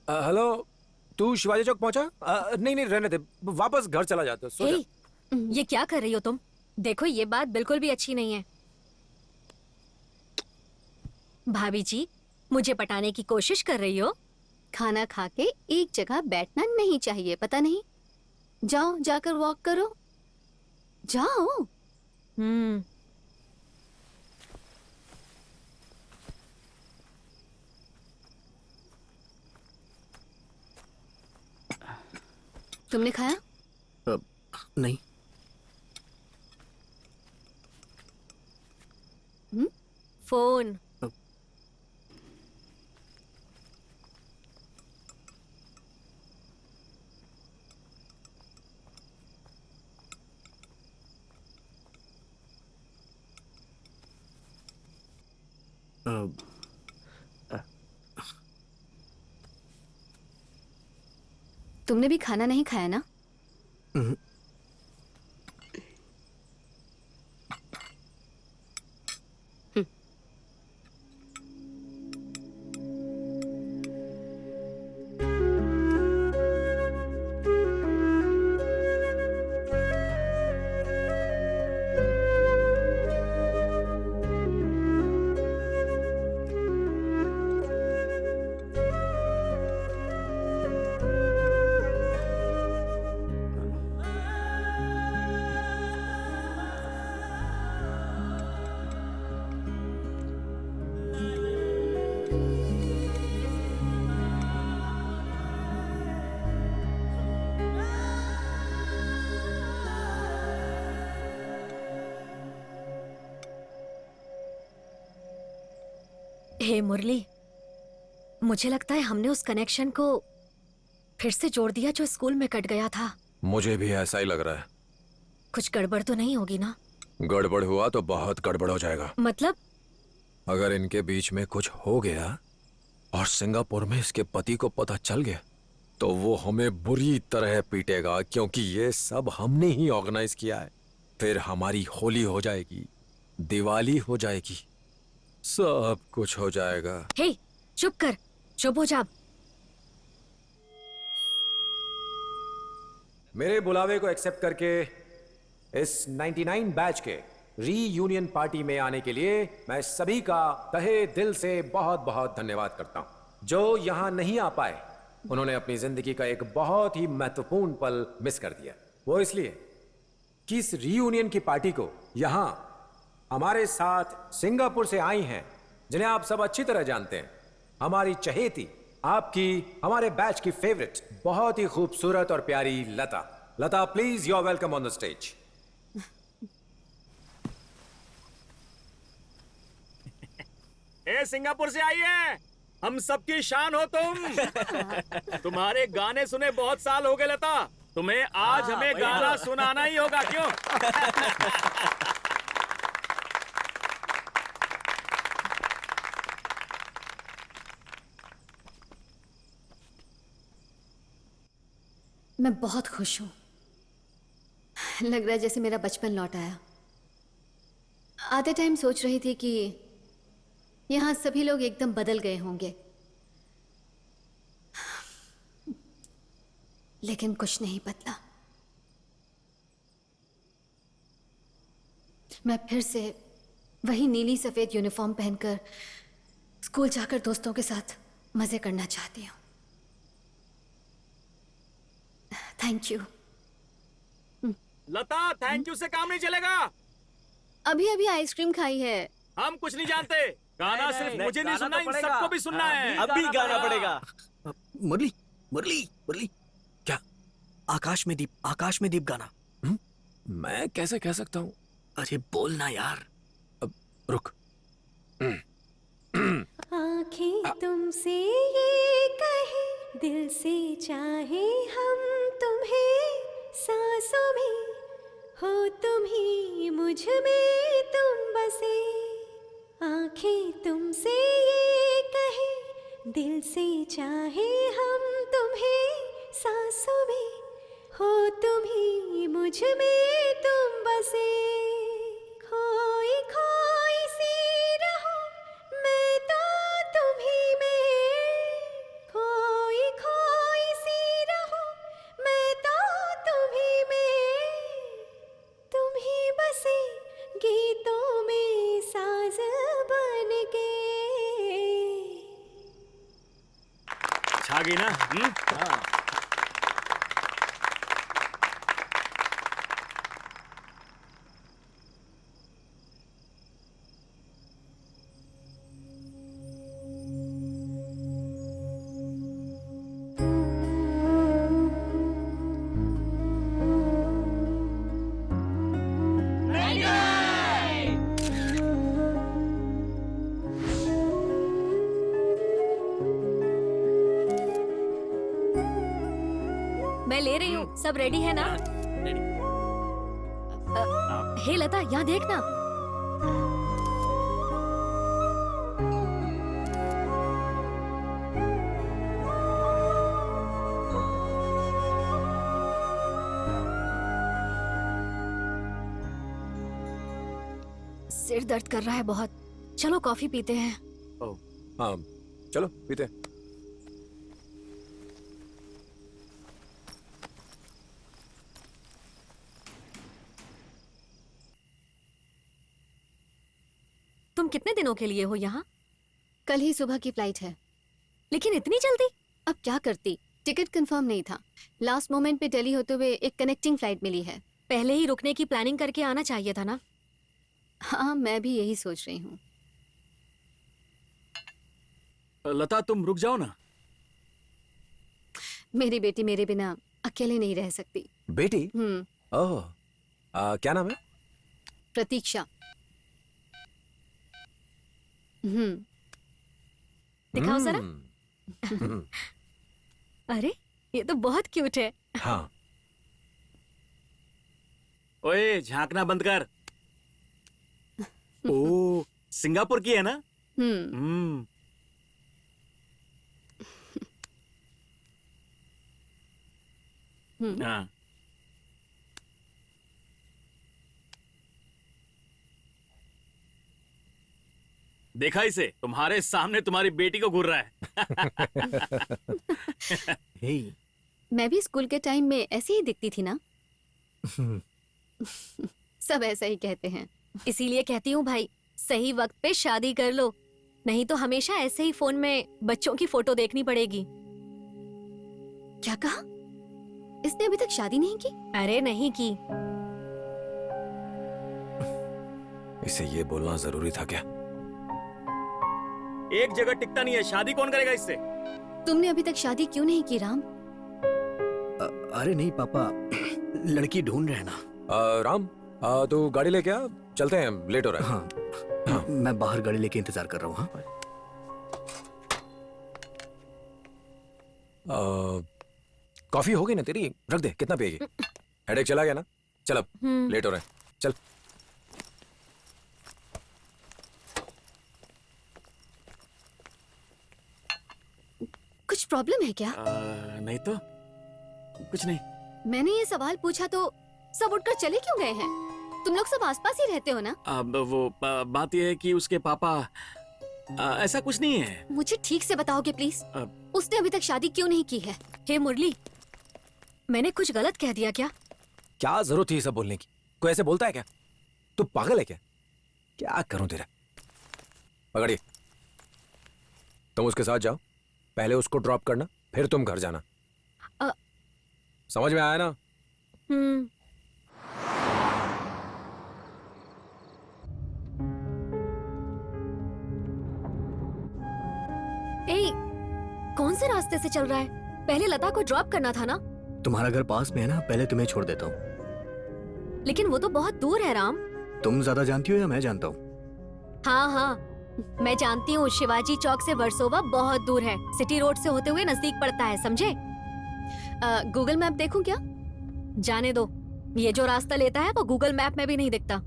हेलो, तू शिवाजी चौक पहुंचा? नहीं नहीं, रहने दे, वापस घर चला जाता। सो जा। ये क्या कर रही हो तुम? देखो ये बात बिल्कुल भी अच्छी नहीं है। भाभी जी, मुझे पटाने की कोशिश कर रही हो? खाना खा के एक जगह बैठना नहीं चाहिए, पता नहीं? जाओ जाकर वॉक करो, जाओ। तुमने खाया? नहीं। फोन। तुमने भी खाना नहीं खाया ना? हे मुरली, मुझे लगता है हमने उस कनेक्शन को फिर से जोड़ दिया जो स्कूल में कट गया था। मुझे भी ऐसा ही लग रहा है। कुछ गड़बड़ तो नहीं होगी ना? गड़बड़ हुआ तो बहुत गड़बड़ हो जाएगा। मतलब? अगर इनके बीच में कुछ हो गया और सिंगापुर में इसके पति को पता चल गया तो वो हमें बुरी तरह पीटेगा, क्योंकि ये सब हमने ही ऑर्गेनाइज किया है। फिर हमारी होली हो जाएगी, दिवाली हो जाएगी, सब कुछ हो जाएगा। हे, चुप कर, चुप हो जा। मेरे बुलावे को एक्सेप्ट करके इस 99 बैच के रीयूनियन पार्टी में आने के लिए मैं सभी का तहे दिल से बहुत बहुत धन्यवाद करता हूं। जो यहां नहीं आ पाए उन्होंने अपनी जिंदगी का एक बहुत ही महत्वपूर्ण पल मिस कर दिया। वो इसलिए कि इस रीयूनियन की पार्टी को यहां हमारे साथ सिंगापुर से आई हैं, जिन्हें आप सब अच्छी तरह जानते हैं, हमारी चहेती, आपकी, हमारे बैच की फेवरेट, बहुत ही खूबसूरत और प्यारी Lata. Lata, please you are welcome on the stage. ए, सिंगापुर से आई है, हम सबकी शान हो तुम। तुम्हारे गाने सुने बहुत साल हो गए लता, तुम्हें आज हमें गाना सुनाना ही होगा, क्यों? मैं बहुत खुश हूं। लग रहा है जैसे मेरा बचपन लौट आया। आते टाइम सोच रही थी कि यहां सभी लोग एकदम बदल गए होंगे, लेकिन कुछ नहीं बदला। मैं फिर से वही नीली सफेद यूनिफॉर्म पहनकर स्कूल जाकर दोस्तों के साथ मजे करना चाहती हूँ। Thank you. Lata, thank you से काम नहीं चलेगा। अभी अभी आइसक्रीम खाई है। हम कुछ नहीं जानते। गाना सिर्फ मुझे नहीं सुनना, इन सबको भी सुनना है। अभी गाना पड़ेगा। मुरली, मुरली, मुरली, क्या आकाश में दीप गाना? मैं कैसे कह सकता हूँ? अरे बोलना यार। अब रुक। आंखें तुमसे ये कहे, दिल से चाहे हम तुम्हें, सांसों में हो तुम ही, मुझ में तुम बसे। आंखें तुमसे ये कहे, दिल से चाहे हम तुम्हें, सांसों में हो तुम ही, मुझ में तुम बसे। खोई खोई सी रहो मैं तो तुम्ही में, खोई खोई सी रहो मैं तो तुम्ही में, तुम ही बसे गीतों में साज बन के। छा गई ना? हाँ। ले रही हूँ। सब रेडी है ना? हे लता, यहाँ देख ना। सिर दर्द कर रहा है बहुत। चलो कॉफी पीते हैं। हाँ चलो पीते हैं। तुम कितने दिनों के लिए हो यहाँ? कल ही सुबह की फ्लाइट है। लेकिन इतनी जल्दी? अब क्या करती, टिकट कंफर्म नहीं था। लास्ट मोमेंट पे दिल्ली होते हुए एक कनेक्टिंग फ्लाइट मिली है। पहले ही रुकने की प्लानिंग करके आना चाहिए था ना। हाँ, मैं भी यही सोच रही हूँ। लता तुम रुक जाओ ना। मेरी बेटी मेरे बिना अकेले नहीं रह सकती। बेटी? ओह, क्या नाम है? प्रतीक्षा। दिखाओ जरा। अरे ये तो बहुत क्यूट है। हाँ। ओए झांकना बंद कर। ओ, सिंगापुर की है ना? हाँ। देखा इसे, तुम्हारे सामने तुम्हारी बेटी को घूर रहा है। मैं भी स्कूल के टाइम में ऐसी ही दिखती थी ना। सब ऐसा ही कहते हैं। इसीलिए कहती हूँ भाई, सही वक्त पे शादी कर लो, नहीं तो हमेशा ऐसे ही फोन में बच्चों की फोटो देखनी पड़ेगी। क्या कहा? इसने अभी तक शादी नहीं की? अरे नहीं की। इसे ये बोलना जरूरी था क्या? एक जगह टिकता नहीं है, शादी कौन करेगा इससे? तुमने अभी तक शादी क्यों नहीं की राम? अरे नहीं पापा, लड़की ढूंढ रहे हैं ना। राम, तो गाड़ी लेके आ, चलते हैं, लेट हो रहा है। हाँ, मैं बाहर गाड़ी लेके इंतजार कर रहा हूँ। कॉफी हो गई ना तेरी? रख दे, कितना पिएगी? हेडेक चला गया ना? चल अब, लेट हो रहे हैं, चल। कुछ प्रॉब्लम है क्या? नहीं तो कुछ नहीं। मैंने ये सवाल पूछा तो सब उठकर चले क्यों गए हैं? तुम लोग सब आसपास ही रहते हो ना? अब वो बात यह है कि उसके पापा ऐसा कुछ नहीं है। मुझे ठीक से बताओगे प्लीज, उसने अभी तक शादी क्यों नहीं की है? हे मुरली, मैंने कुछ गलत कह दिया क्या? क्या जरूरत थी सब बोलने की? कोई ऐसे बोलता है क्या? तू पागल है क्या? क्या करूं तेरा? पकड़िए, तुम उसके साथ जाओ, पहले उसको ड्रॉप करना, फिर तुम घर जाना। समझ में आया ना? कौन से रास्ते से चल रहा है? पहले लता को ड्रॉप करना था ना? तुम्हारा घर पास में है ना, पहले तुम्हें छोड़ देता हूँ। लेकिन वो तो बहुत दूर है राम। तुम ज्यादा जानती हो या मैं जानता हूँ? हाँ हाँ, मैं जानती हूँ, शिवाजी चौक से वर्सोवा बहुत दूर है, सिटी रोड से होते हुए नजदीक पड़ता है, समझे? गूगल मैप देखूं क्या? जाने दो, ये जो रास्ता लेता है वो गूगल मैप में भी नहीं दिखता।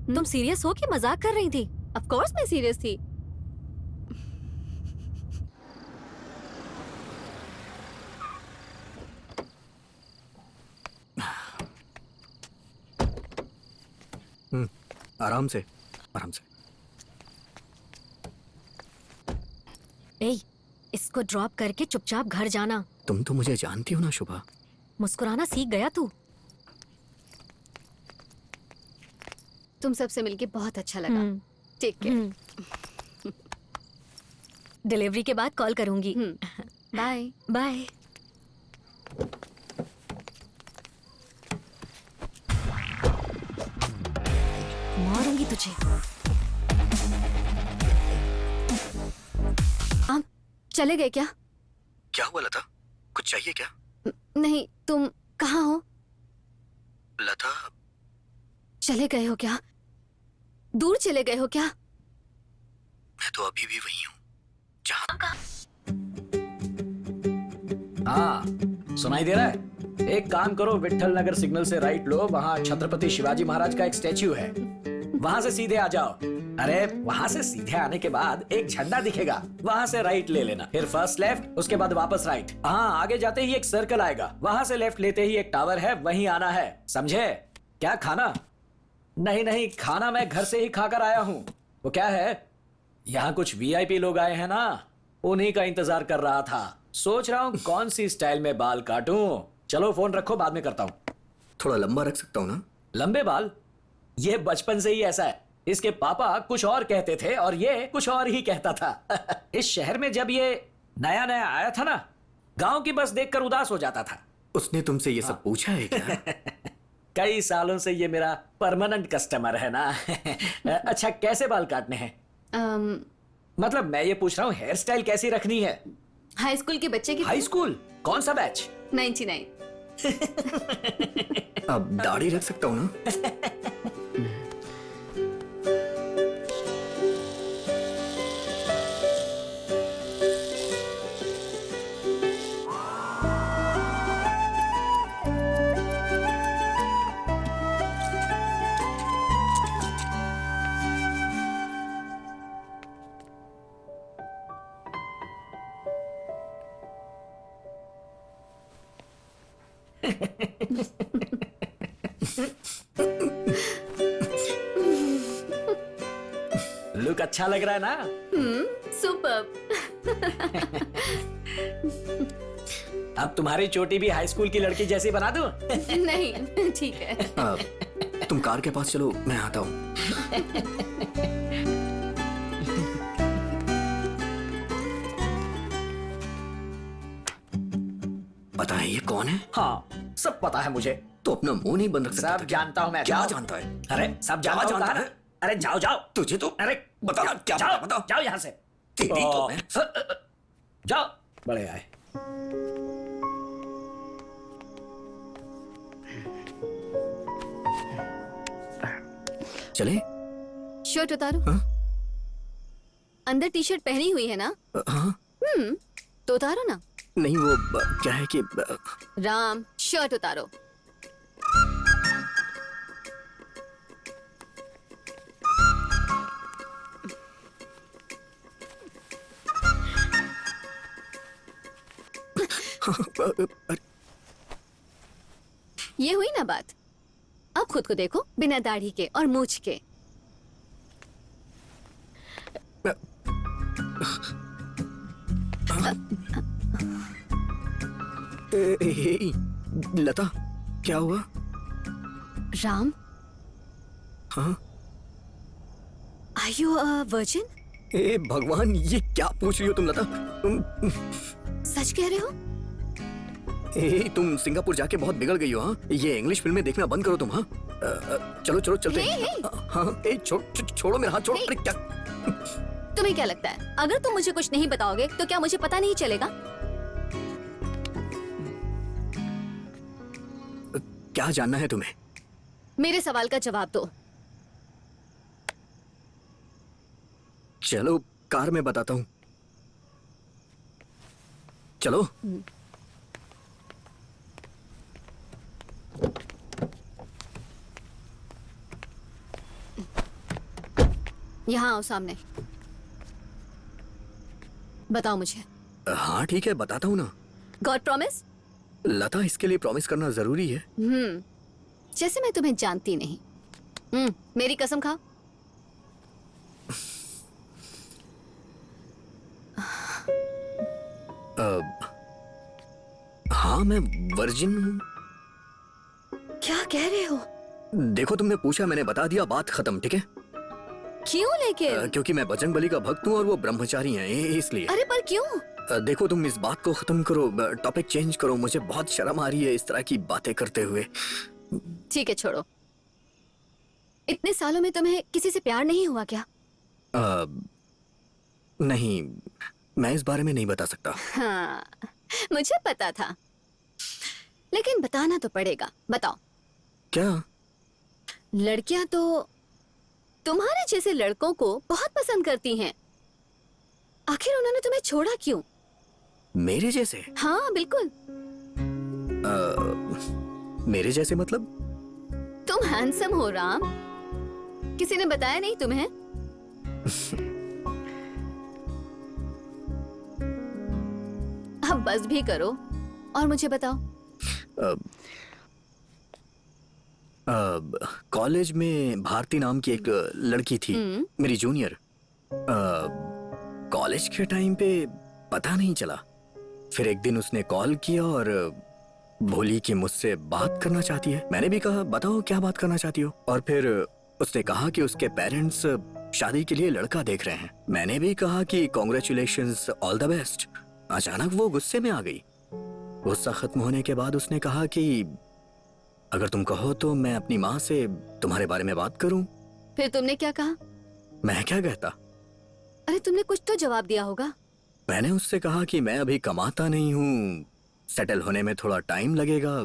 तुम सीरियस हो कि मजाक कर रही थी? ऑफ कोर्स मैं सीरियस थी। आराम से, आराम से। इसको ड्रॉप करके चुपचाप घर जाना। तुम तो मुझे जानती हो ना शुभा। मुस्कुराना सीख गया तू। तुम सबसे मिलके बहुत अच्छा लगा। Take care. डिलीवरी के बाद कॉल करूंगी। Bye bye. मारूंगी तुझे। आप चले गए क्या? क्या हुआ लता? कुछ चाहिए क्या? नहीं, तुम कहाँ हो? लता, चले गए हो क्या? दूर चले गए हो क्या? मैं तो अभी भी वही हूँ जहाँ। हाँ, सुनाई दे रहा है? एक काम करो, विट्ठल नगर सिग्नल से राइट लो, वहाँ छत्रपति शिवाजी महाराज का एक स्टैच्यू है, वहाँ से सीधे आ जाओ। अरे वहाँ से सीधे आने के बाद एक झंडा दिखेगा, वहाँ से राइट ले लेना, फिर फर्स्ट लेफ्ट, उसके बाद वापस राइट। हाँ, आगे जाते ही एक सर्कल आएगा, वहाँ से लेफ्ट लेते ही एक टावर है, वहीं आना है, समझे? क्या खाना? नहीं, खाना मैं घर से ही खाकर आया हूँ। वो क्या है, यहाँ कुछ वीआईपी लोग आए हैं ना, उन्हीं का इंतजार कर रहा था। सोच रहा हूँ कौन सी स्टाइल में बाल काटूं। चलो फोन रखो, बाद में करता हूँ। थोड़ा लंबा रख सकता हूँ ना? लंबे बाल? ये बचपन से ही ऐसा है। इसके पापा कुछ और कहते थे और ये कुछ और ही कहता था। इस शहर में जब ये नया नया आया था ना, गांव की बस देखकर उदास हो जाता था। उसने तुमसे ये सब पूछा है क्या? कई सालों से ये मेरा परमानेंट कस्टमर है ना। अच्छा, कैसे बाल काटने हैं? मतलब मैं ये पूछ रहा हूँ हेयर स्टाइल कैसी रखनी है? हाई स्कूल के बच्चे की। High school? कौन सा बैच? 99। अब दाढ़ी रख सकता हूँ ना? लुक अच्छा लग रहा है ना? सुपर्ब। अब तुम्हारी चोटी भी हाई स्कूल की लड़की जैसी बना दूं? नहीं, ठीक है। तुम कार के पास चलो, मैं आता हूँ। पता है ये कौन है? हाँ, सब पता है मुझे। तो अपना मुंह नहीं बंद रख सकता? सब जानता हूँ मैं। क्या जाओ। जानता है? अरे सब जानता हूँ। अरे जाओ जाओ। तुझे तो अरे बता, क्या जाओ, बताओ? जाओ यहाँ से। तेरी तो मैं। जाओ। बड़े आए। चले? शर्ट उतारो। हाँ? अंदर टी शर्ट पहनी हुई है ना? हाँ? तो उतारो ना। नहीं, वो क्या है कि राम, शर्ट उतारो। ये हुई ना बात। अब खुद को देखो, बिना दाढ़ी के और मूछ के। लता, क्या हुआ? राम, हाँ? Are you a virgin? ए भगवान, ये क्या पूछ रही हो तुम लता? सच कह रहे हो? तुम सिंगापुर जाके बहुत बिगड़ गई हो। हाँ, ये इंग्लिश फिल्में देखना बंद करो तुम। हाँ, चलो चलो चलते हैं। हाँ, छोड़ो मेरा हाथ, छोड़ो। अरे क्या? तुम्हें क्या लगता है, अगर तुम मुझे कुछ नहीं बताओगे तो क्या मुझे पता नहीं चलेगा? क्या जानना है तुम्हें? मेरे सवाल का जवाब दो। चलो, कार में बताता हूँ। चलो। यहाँ आओ सामने। बताओ मुझे। हाँ ठीक है, बताता हूँ ना। God promise? लता, इसके लिए प्रॉमिस करना जरूरी है? जैसे मैं तुम्हें जानती नहीं। मेरी कसम खाओ। हाँ, मैं वर्जिन हूँ। क्या कह रहे हो? देखो, तुमने पूछा, मैंने बता दिया, बात खत्म। ठीक है? क्यों लेकिन? क्योंकि मैं बजरंगबली का भक्त हूँ और वो ब्रह्मचारी हैं, इसलिए। अरे पर क्यों? देखो, तुम इस बात को खत्म करो, टॉपिक चेंज करो। मुझे बहुत शर्म आ रही है इस तरह की बातें करते हुए। ठीक है, छोड़ो। इतने सालों में तुम्हें किसी से प्यार नहीं हुआ क्या? नहीं, मैं इस बारे में नहीं बता सकता। हाँ, मुझे पता था, लेकिन बताना तो पड़ेगा। बताओ। क्या? लड़कियां तो तुम्हारे जैसे लड़कों को बहुत पसंद करती हैं। आखिर उन्होंने तुम्हें छोड़ा क्यों? मेरे जैसे? हाँ बिल्कुल। मेरे जैसे मतलब? तुम हैंडसम हो राम। किसी ने बताया नहीं तुम्हें? अब बस भी करो और मुझे बताओ। कॉलेज में भारती नाम की एक लड़की थी, मेरी जूनियर। कॉलेज के टाइम पे पता नहीं चला, फिर एक दिन उसने कॉल किया और बोली कि मुझसे बात करना चाहती है। मैंने भी कहा बताओ क्या बात करना चाहती हो, और फिर उसने कहा कि उसके पेरेंट्स शादी के लिए लड़का देख रहे हैं। मैंने भी कहा कि कॉन्ग्रेचुलेशंस, ऑल द बेस्ट। अचानक वो गुस्से में आ गई। गुस्सा खत्म होने के बाद उसने कहा कि अगर तुम कहो तो मैं अपनी माँ से तुम्हारे बारे में बात करूं। फिर तुमने क्या कहा? मैं क्या कहता? अरे तुमने कुछ तो जवाब दिया होगा। मैंने उससे कहा कि मैं अभी कमाता नहीं हूँ, सेटल होने में थोड़ा टाइम लगेगा,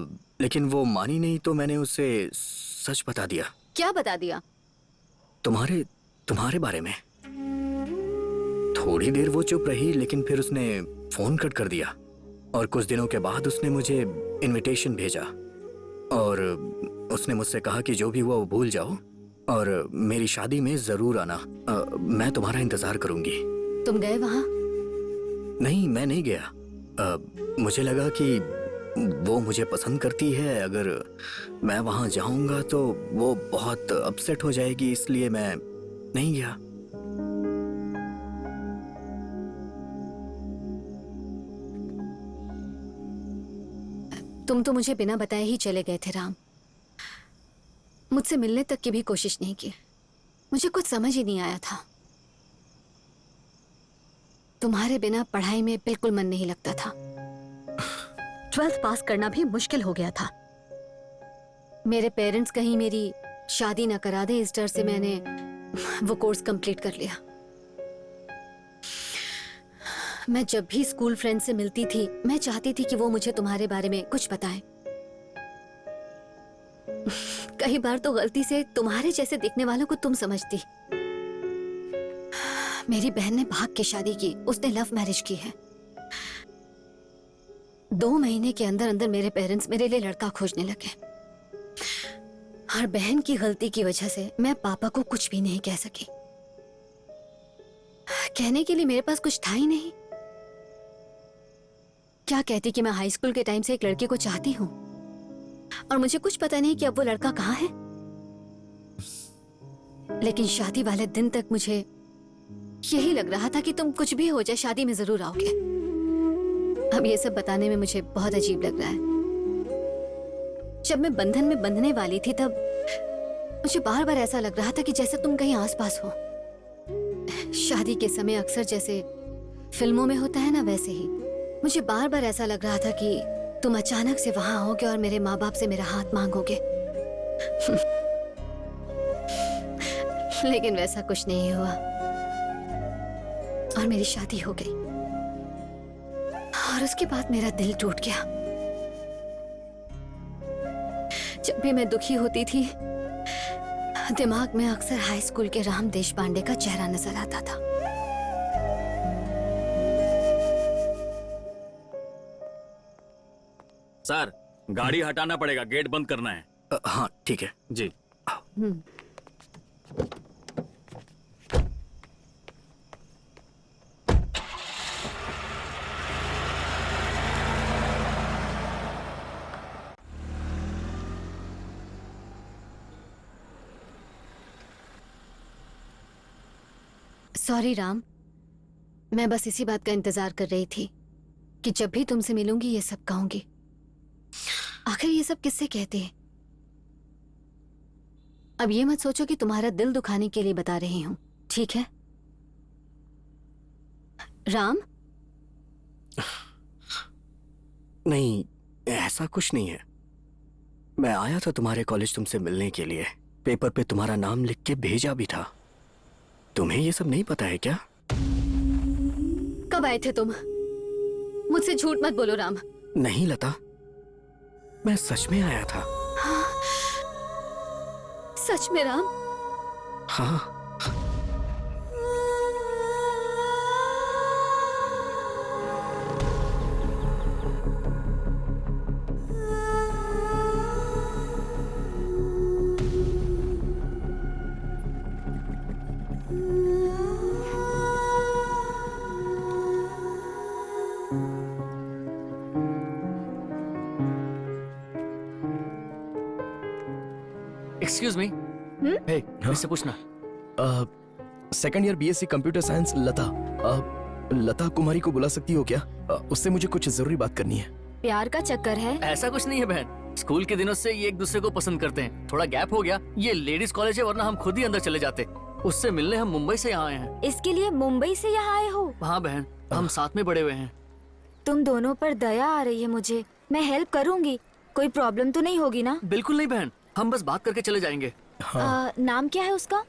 लेकिन वो मानी नहीं तो मैंने उसे सच बता दिया। क्या बता दिया? तुम्हारे बारे में। थोड़ी देर वो चुप रही, लेकिन फिर उसने फोन कट कर दिया और कुछ दिनों के बाद उसने मुझे इनविटेशन भेजा और उसने मुझसे कहा कि जो भी हुआ वो भूल जाओ और मेरी शादी में जरूर आना। मैं तुम्हारा इंतजार करूंगी। तुम गए वहाँ? नहीं, मैं नहीं गया। मुझे लगा कि वो मुझे पसंद करती है, अगर मैं वहां जाऊंगा तो वो बहुत अपसेट हो जाएगी, इसलिए मैं नहीं गया। तुम तो मुझे बिना बताए ही चले गए थे राम। मुझसे मिलने तक की भी कोशिश नहीं की। मुझे कुछ समझ ही नहीं आया था। तुम्हारे बिना पढ़ाई में बिल्कुल मन नहीं लगता था। 12th पास करना भी मुश्किल हो गया था। मेरे पेरेंट्स कहीं मेरी शादी ना करा दे, इस डर से मैंने वो कोर्स कंप्लीट कर लिया। मैं जब भी स्कूल फ्रेंड से मिलती थी, मैं चाहती थी कि वो मुझे तुम्हारे बारे में कुछ बताएं। कई बार तो गलती से तुम्हारे जैसे दिखने वालों को तुम समझती। मेरी बहन ने भाग के शादी की, उसने लव मैरिज की है। 2 महीने के अंदर अंदर मेरे पेरेंट्स मेरे लिए लड़का खोजने लगे और बहन की गलती की वजह से मैं पापा को कुछ भी नहीं कह सकी। कहने के लिए मेरे पास कुछ था ही नहीं। क्या कहती कि मैं हाई स्कूल के टाइम से एक लड़के को चाहती हूँ और मुझे कुछ पता नहीं कि अब वो लड़का कहाँ है। लेकिन शादी वाले दिन तक मुझे यही लग रहा था कि तुम कुछ भी हो जाए शादी में जरूर आओगे। अब ये सब बताने में मुझे बहुत अजीब लग रहा है। जब मैं बंधन में बंधने वाली थी तब मुझे बार बार ऐसा लग रहा था कि जैसे तुम कहीं आसपास हो। शादी के समय अक्सर जैसे फिल्मों में होता है ना, वैसे ही मुझे बार बार ऐसा लग रहा था कि तुम अचानक से वहां होगे और मेरे माँ बाप से मेरा हाथ मांगोगे। लेकिन वैसा कुछ नहीं हुआ और मेरी शादी हो गई और उसके बाद मेरा दिल टूट गया। जब भी मैं दुखी होती थी, दिमाग में अक्सर हाई स्कूल के राम देशपांडे का चेहरा नजर आता था। सर, गाड़ी हटाना पड़ेगा, गेट बंद करना है। हाँ ठीक है जी। सॉरी राम, मैं बस इसी बात का इंतजार कर रही थी कि जब भी तुमसे मिलूंगी ये सब कहूंगी। आखिर ये सब किससे कहते हैं? अब ये मत सोचो कि तुम्हारा दिल दुखाने के लिए बता रही हूं, ठीक है? राम? नहीं, ऐसा कुछ नहीं है। मैं आया था तुम्हारे कॉलेज तुमसे मिलने के लिए, पेपर पे तुम्हारा नाम लिख के भेजा भी था। तुम्हें ये सब नहीं पता है क्या? कब आए थे तुम? मुझसे झूठ मत बोलो राम। नहीं लता, मैं सच में आया था। सच में राम? हाँ। एक्सक्यूज मी, हे इससे पूछना। Second year BSc computer science Lata Lata Kumari को बुला सकती हो क्या? उससे मुझे कुछ जरूरी बात करनी है। प्यार का चक्कर है? ऐसा कुछ नहीं है बहन, स्कूल के दिनों से ये एक दूसरे को पसंद करते हैं। थोड़ा गैप हो गया, ये लेडीज कॉलेज है, वरना हम खुद ही अंदर चले जाते। उससे मिलने हम मुंबई से यहाँ आए हैं। इसके लिए मुंबई से यहाँ आए हो? हाँ बहन, हम साथ में बड़े हुए हैं। तुम दोनों पर दया आ रही है मुझे। मैं हेल्प करूंगी, कोई प्रॉब्लम तो नहीं होगी ना? बिल्कुल नहीं बहन, हम बस बात करके चले जाएंगे। हाँ। नाम क्या है उसका?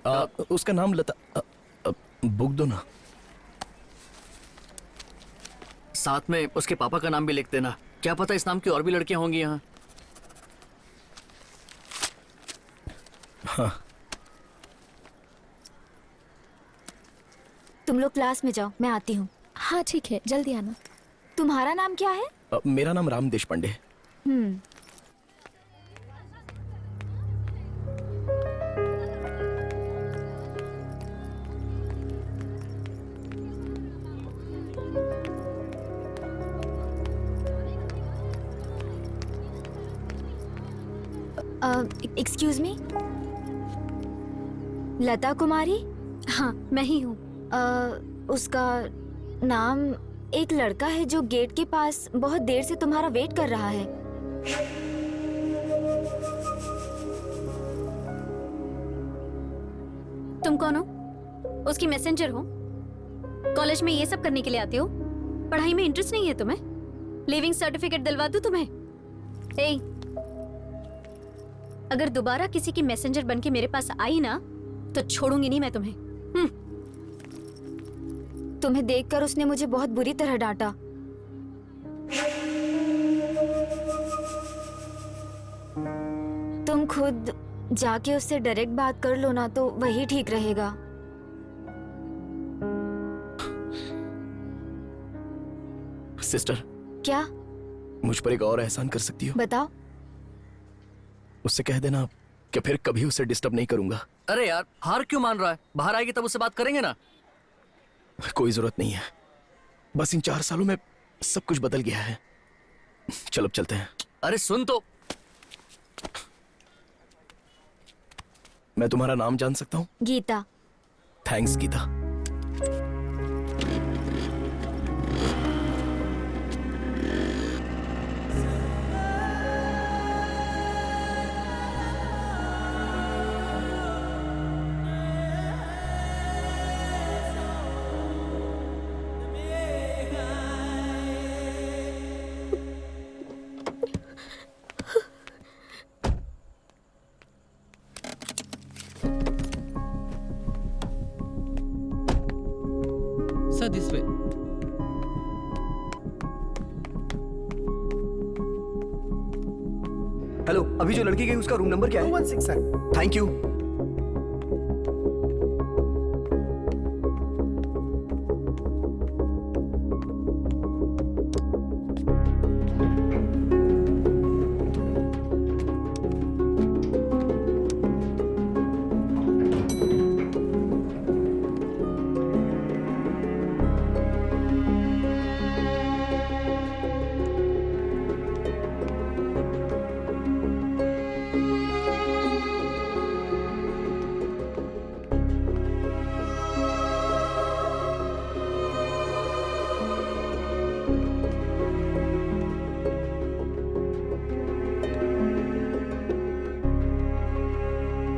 उसका नाम लता बुक दो ना। साथ में उसके पापा का नाम भी लिख देना, क्या पता इस नाम की और भी लड़कियां होंगी यहाँ। हाँ। तुम लोग क्लास में जाओ, मैं आती हूँ। हाँ ठीक है, जल्दी आना। तुम्हारा नाम क्या है? मेरा नाम राम देशपांडे है। एक्सक्यूज मी, लता कुमारी? हाँ मैं ही हूँ। उसका नाम, एक लड़का है जो गेट के पास बहुत देर से तुम्हारा वेट कर रहा है। तुम कौन हो? उसकी मैसेंजर हो? कॉलेज में ये सब करने के लिए आते हो? पढ़ाई में इंटरेस्ट नहीं है तुम्हें? लिविंग सर्टिफिकेट दिलवा दूं तुम्हें? ए, अगर दोबारा किसी की मैसेंजर बनके मेरे पास आई ना तो छोड़ूंगी नहीं मैं तुम्हें। तुम्हें देखकर उसने मुझे बहुत बुरी तरह डांटा। तुम खुद जाके उससे डायरेक्ट बात कर लो ना, तो वही ठीक रहेगा। सिस्टर, क्या? मुझ पर एक और एहसान कर सकती हो? बताओ। उससे कह देना कि फिर कभी उसे डिस्टर्ब नहीं करूंगा। अरे यार, हार क्यों मान रहा है? बाहर आएगी तब उससे बात करेंगे ना। कोई जरूरत नहीं है, बस इन 4 सालों में सब कुछ बदल गया है। चलो अब चलते हैं। अरे सुन तो। मैं तुम्हारा नाम जान सकता हूँ? Geeta. Thanks Geeta. Sir, this way. Hello, अभी जो लड़की गई उसका रूम नंबर क्या है? 216 sir. Thank you.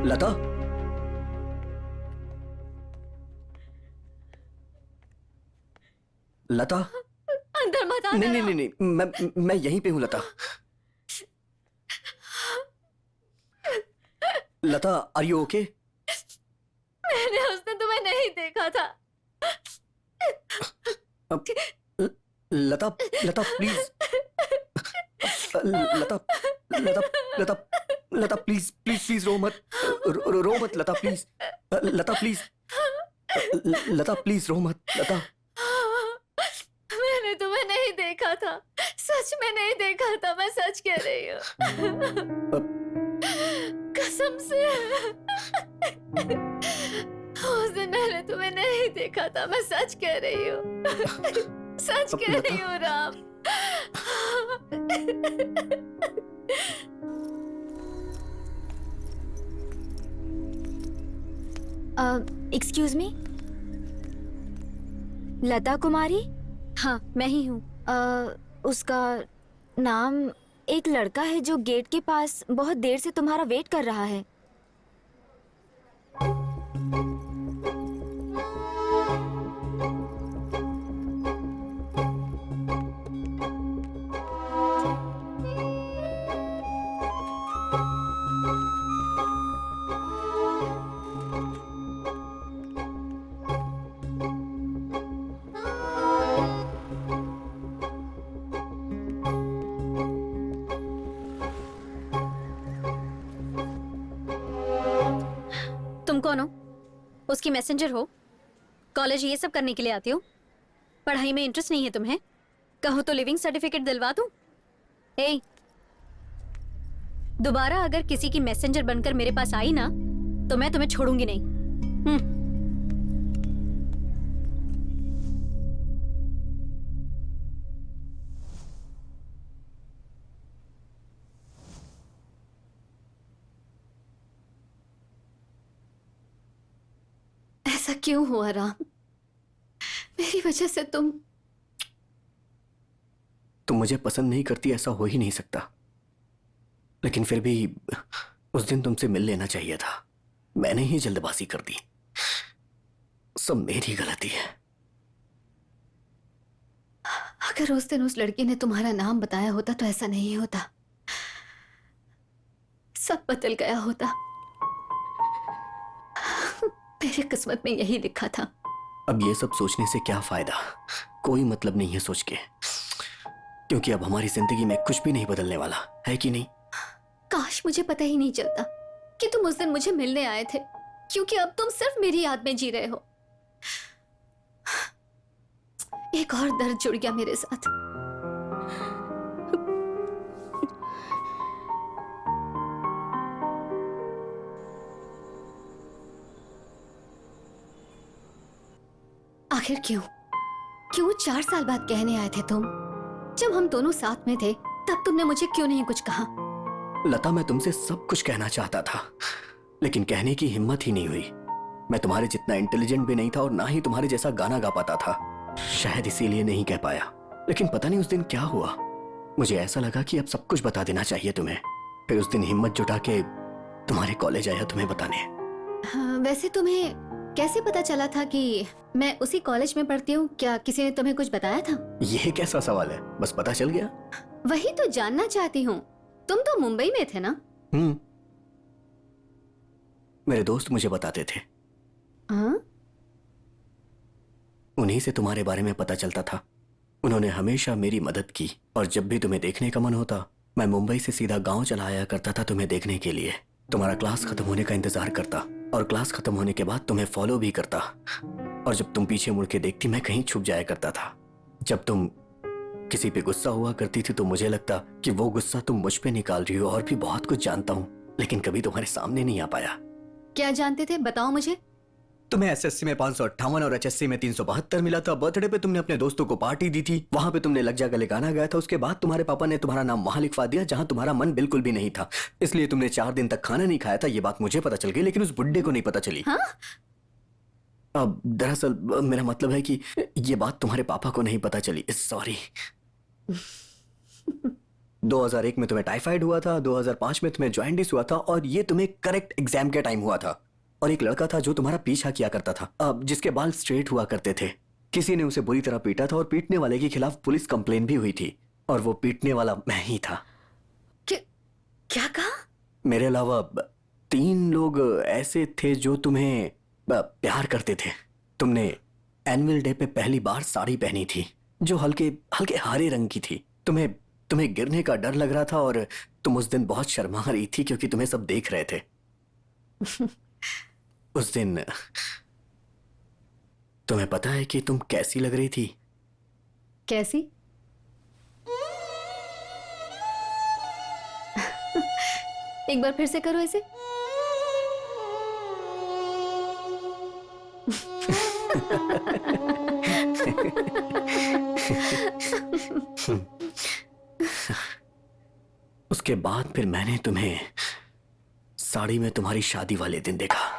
Lata, Lata. अंदर मत आना। नहीं, मैं यहीं पे हूँ Lata. Lata, are you okay? मैंने उस दिन तुम्हें नहीं देखा था। Lata, Lata please. Lata, Lata, Lata, Lata please please please रो मत, रो मत Lata please. Lata please, Lata please रो मत लता। मैंने तुम्हें नहीं देखा था, सच में नहीं देखा था, मैं सच कह रही हूँ। कसम से उस दिन मैंने तुम्हें नहीं देखा था, मैं सच कह रही हूँ। सच कह रही हूँ राम। एक्सक्यूज मी, लता कुमारी? हाँ मैं ही हूँ। उसका नाम, एक लड़का है जो गेट के पास बहुत देर से तुम्हारा वेट कर रहा है। तुम कौन हो? उसकी मैसेंजर हो? कॉलेज ये सब करने के लिए आती हो? पढ़ाई में इंटरेस्ट नहीं है तुम्हें? कहो तो लिविंग सर्टिफिकेट दिलवा दूं? ए, दोबारा अगर किसी की मैसेंजर बनकर मेरे पास आई ना, तो मैं तुम्हें छोड़ूंगी नहीं। ऐसा क्यों हुआ राम? मेरी वजह से तुम मुझे पसंद नहीं करती, ऐसा हो ही नहीं सकता। लेकिन फिर भी उस दिन तुमसे मिल लेना चाहिए था। मैंने ही जल्दबाजी कर दी। सब मेरी गलती है। अगर उस दिन उस लड़की ने तुम्हारा नाम बताया होता तो ऐसा नहीं होता। सब बदल गया होता। मेरी किस्मत में यही लिखा था। अब ये सब सोचने से क्या फायदा? कोई मतलब नहीं है सोच के, क्योंकि अब हमारी जिंदगी में कुछ भी नहीं बदलने वाला है, कि नहीं? काश मुझे पता ही नहीं चलता कि तुम उस दिन मुझे मिलने आए थे, क्योंकि अब तुम सिर्फ मेरी याद में जी रहे हो। एक और दर्द जुड़ गया मेरे साथ। आखिर क्यों 4 साल बाद कहने आए थे तुम? जब हम दोनों साथ में थे तब तुमने मुझे क्यों नहीं कुछ कहा? लता, मैं तुमसे सब कुछ कहना चाहता था, लेकिन कहने की हिम्मत ही नहीं हुई। मैं तुम्हारे जितना इंटेलिजेंट भी नहीं था और ना ही तुम्हारे जैसा गाना गा पाता था। शायद इसीलिए नहीं कह पाया। लेकिन पता नहीं उस दिन क्या हुआ, मुझे ऐसा लगा कि अब सब कुछ बता देना चाहिए तुम्हें। फिर उस दिन हिम्मत जुटा के तुम्हारे कॉलेज आया तुम्हें बताने। हाँ, वैसे तुम्हें कैसे पता चला था कि मैं उसी कॉलेज में पढ़ती हूँ? क्या किसी ने तुम्हें कुछ बताया था? ये कैसा सवाल है, बस पता चल गया। वही तो जानना चाहती हूँ। तुम तो मुंबई में थे ना? मेरे दोस्त मुझे बताते थे। हाँ? उन्हीं से तुम्हारे बारे में पता चलता था। उन्होंने हमेशा मेरी मदद की, और जब भी तुम्हें देखने का मन होता, मैं मुंबई से सीधा गांव चला आया करता था तुम्हें देखने के लिए। तुम्हारा क्लास खत्म होने का इंतजार करता, और क्लास खत्म होने के बाद तुम्हें फॉलो भी करता। और जब तुम पीछे मुड़ के देखती, मैं कहीं छुप जाया करता था। जब तुम किसी पे गुस्सा हुआ करती थी तो मुझे लगता कि वो गुस्सा तुम मुझ पे निकाल रही हो। और भी बहुत कुछ जानता हूँ, लेकिन कभी तुम्हारे सामने नहीं आ पाया। क्या जानते थे, बताओ मुझे। तुम्हें एसएससी में 558 और एचएससी में 372 मिला था। बर्थडे पे तुमने अपने दोस्तों को पार्टी दी थी। वहां पे तुमने लग जा गले गाना गाया था। उसके बाद तुम्हारे पापा ने तुम्हारा नाम वहां लिखवा दिया जहां तुम्हारा मन बिल्कुल भी नहीं था। इसलिए तुमने 4 दिन तक खाना नहीं खाया था। ये बात मुझे पता चल गई, लेकिन उस बुड्ढे को नहीं पता चली। हाँ? अब दरअसल मेरा मतलब है कि ये बात तुम्हारे पापा को नहीं पता चली। सॉरी। 2001 में तुम्हें टाइफाइड हुआ था, 2005 में तुम्हें जॉइंटिस हुआ था, और ये तुम्हें करेक्ट एग्जाम के टाइम हुआ था। और एक लड़का था जो तुम्हारा पीछा किया करता था, अब जिसके बाल स्ट्रेट हुआ करते थे। किसी ने उसे बुरी तरह पीटा था और पीटने वाले के खिलाफ पुलिस कंप्लेन भी हुई थी, और वो पीटने वाला मैं ही था। क्या कहा? मेरे अलावा 3 लोग ऐसे थे जो तुम्हें प्यार करते थे। तुमने एनुअल डे पे पहली बार साड़ी पहनी थी जो हल्के हल्के हरे रंग की थी। तुम्हें गिरने का डर लग रहा था, और तुम उस दिन बहुत शर्मा रही थी क्योंकि तुम्हें सब देख रहे थे। उस दिन तुम्हें पता है कि तुम कैसी लग रही थी? कैसी? एक बार फिर से करो ऐसे। उसके बाद फिर मैंने तुम्हें साड़ी में तुम्हारी शादी वाले दिन देखा।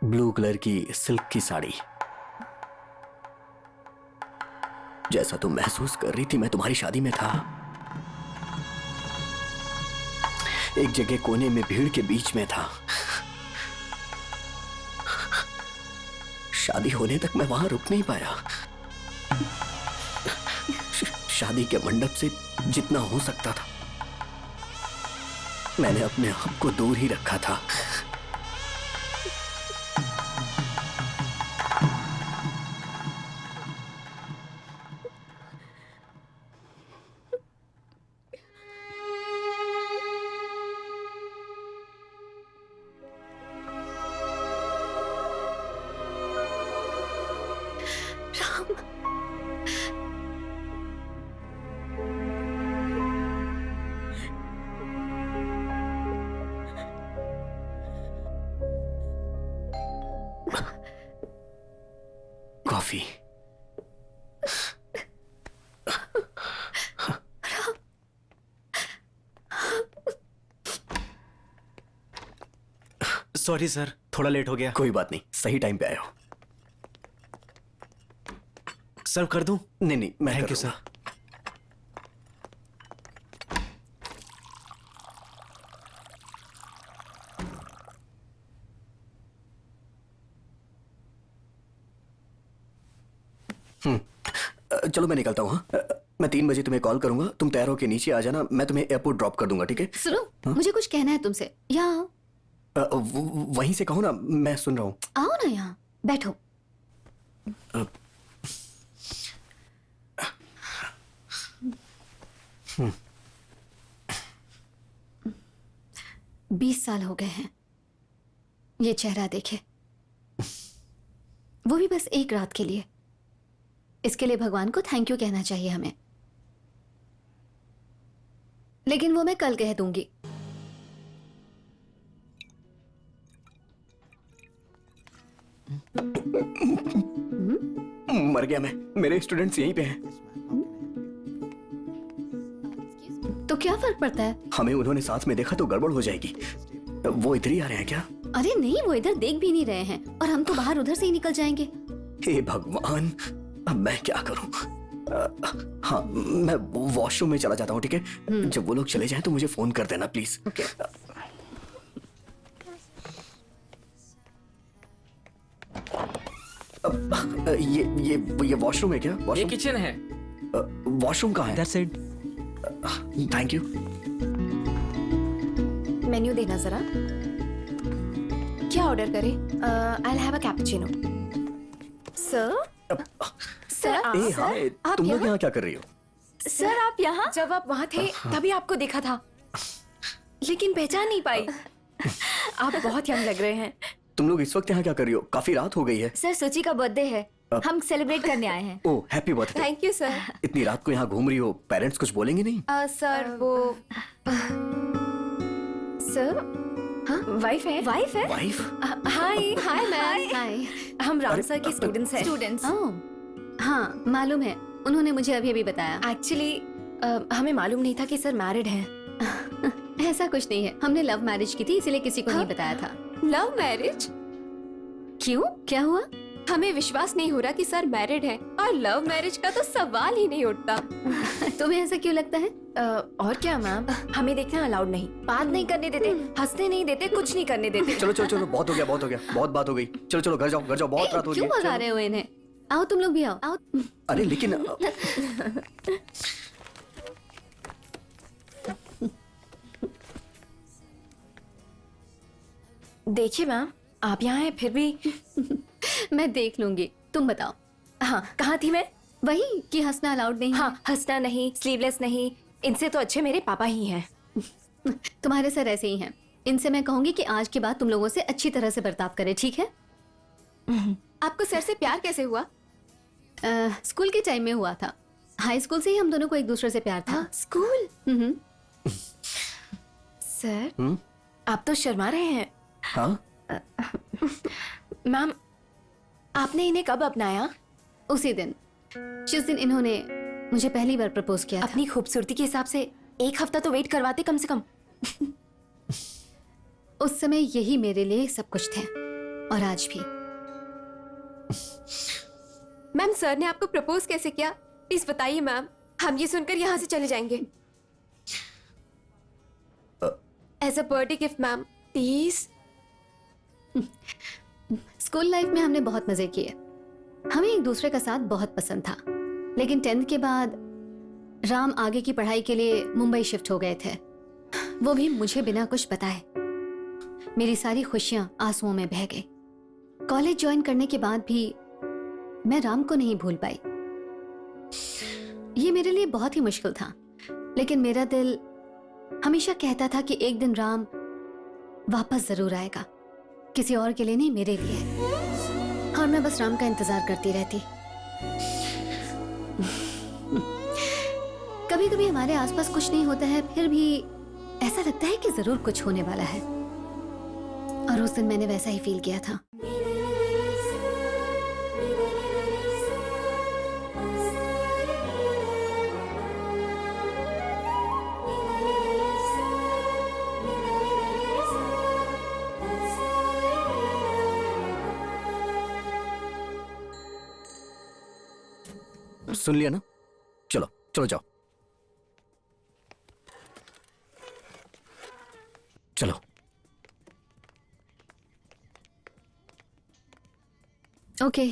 ब्लू कलर की सिल्क की साड़ी। जैसा तुम महसूस कर रही थी मैं तुम्हारी शादी में था। एक जगह कोने में भीड़ के बीच में था। शादी होने तक मैं वहां रुक नहीं पाया। शादी के मंडप से जितना हो सकता था मैंने अपने आप को दूर ही रखा था। कॉफी। सॉरी सर, थोड़ा लेट हो गया। कोई बात नहीं, सही टाइम पे आए हो। सर्व कर दूं? नहीं नहीं, मैं थैंक यू सर। चलो मैं निकलता हूँ। हाँ, मैं 3 बजे तुम्हें कॉल करूंगा, तुम तैयार होके नीचे आ जाना, मैं तुम्हें एयरपोर्ट ड्रॉप कर दूंगा, ठीक है? सुनो, मुझे कुछ कहना है तुमसे। यहाँ वहीं से कहो ना, मैं सुन रहा हूँ। आओ ना, यहाँ बैठो। अ, 20 साल हो गए हैं ये चेहरा देखे, वो भी बस एक रात के लिए। इसके लिए भगवान को थैंक यू कहना चाहिए हमें, लेकिन वो मैं कल कह दूंगी। मर गया मैं, मेरे स्टूडेंट्स यहीं पे हैं। तो क्या फर्क पड़ता है? हमें उन्होंने साथ में देखा तो गड़बड़ हो जाएगी। वो इधर ही आ रहे हैं क्या? अरे नहीं, वो इधर देख भी नहीं रहे हैं और हम तो बाहर उधर से ही निकल जाएंगे। हे भगवान, अब मैं क्या करूं? हाँ, मैं वॉशरूम में चला जाता हूँ, ठीक है? जब वो लोग चले जाएं तो मुझे फोन कर देना प्लीज। ओके। ये वॉशरूम है क्या? ये किचन है। वॉशरूम कहाँ है? That's it. Thank you. Menu देना जरा। क्या ऑर्डर करें? I will have a cappuccino. Sir? Sir, ए हाय, तुम लोग यहाँ क्या कर रही हो? सर आप यहाँ? जब आप वहाँ थे तभी आपको देखा था, लेकिन पहचान नहीं पाई। आप बहुत यंग लग रहे हैं। तुम लोग इस वक्त यहाँ क्या कर रही हो? काफी रात हो गई है। सर सुची का बर्थडे है, हम सेलिब्रेट करने आए हैं। Oh, happy birthday. Thank you sir. इतनी रात को यहाँ घूम रही हो, पेरेंट्स कुछ बोलेंगे नहीं? सर वो सर, हाँ वाइफ है। वाइफ है? वाइफ? हाय हाय मैम। हाय। हम राम सर के स्टूडेंट्स हैं। स्टूडेंट्स। हाँ मालूम है, उन्होंने मुझे अभी अभी बताया। एक्चुअली हमें मालूम नहीं था कि सर मैरिड हैं। ऐसा कुछ नहीं है, हमने लव मैरिज की थी, इसलिए किसी को नहीं बताया था। Love marriage? क्यों, क्या हुआ? हमें विश्वास नहीं हो रहा कि सर मैरिड हैं, और लव मैरिज का तो सवाल ही नहीं उठता। तुम्हें ऐसा क्यों लगता है? और क्या मैम, हमें देखना अलाउड नहीं, बात नहीं करने देते, हंसने नहीं देते, कुछ नहीं करने देते। चलो चलो चलो, बहुत हो गया, बहुत हो गया, बहुत बात हो गई। चलो चलो, घर जाओ, घर जाओ, बहुत रात हो रही क्यों है। भगा रहे हो इन्हें? आओ तुम लोग भी आओ। आओ। अरे लेकिन देखिए मैम, आप यहाँ हैं फिर भी। मैं देख लूंगी, तुम बताओ। हाँ, कहाँ थी मैं? वही कि हंसना अलाउड नहीं। हाँ, हंसना नहीं, स्लीवलेस नहीं, इनसे तो अच्छे मेरे पापा ही हैं। तुम्हारे सर ऐसे ही हैं। इनसे मैं कहूंगी कि आज के बाद तुम लोगों से अच्छी तरह से बर्ताव करें, ठीक है? आपको सर से प्यार कैसे हुआ? स्कूल के टाइम में हुआ था। हाई स्कूल से ही हम दोनों को एक दूसरे से प्यार था। स्कूल? सर, आप तो शर्मा रहे हैं। हाँ? मैम, आपने इन्हें कब अपनाया? उसी दिन, जिस दिन इन्होंने मुझे पहली बार प्रपोज किया था। अपनी खूबसूरती के हिसाब से 1 हफ्ता तो वेट करवाते कम से कम। उस समय यही मेरे लिए सब कुछ थे और आज भी। मैम, सर ने आपको प्रपोज कैसे किया? प्लीज बताइए मैम, हम ये सुनकर यहाँ से चले जाएंगे। As a birthday gift ma'am, please. School life में हमने बहुत मजे किए। हमें एक दूसरे का साथ बहुत पसंद था, लेकिन 10th के बाद राम आगे की पढ़ाई के लिए मुंबई शिफ्ट हो गए थे, वो भी मुझे बिना कुछ बताए। मेरी सारी खुशियां आंसुओं में बह गई। कॉलेज ज्वाइन करने के बाद भी मैं राम को नहीं भूल पाई। ये मेरे लिए बहुत ही मुश्किल था, लेकिन मेरा दिल हमेशा कहता था कि एक दिन राम वापस जरूर आएगा, किसी और के लिए नहीं, मेरे लिए। और मैं बस राम का इंतजार करती रहती। कभी कभी हमारे आसपास कुछ नहीं होता है, फिर भी ऐसा लगता है कि जरूर कुछ होने वाला है। और उस दिन मैंने वैसा ही फील किया था। सुन लिया ना? चलो चलो जाओ, चलो। Okay,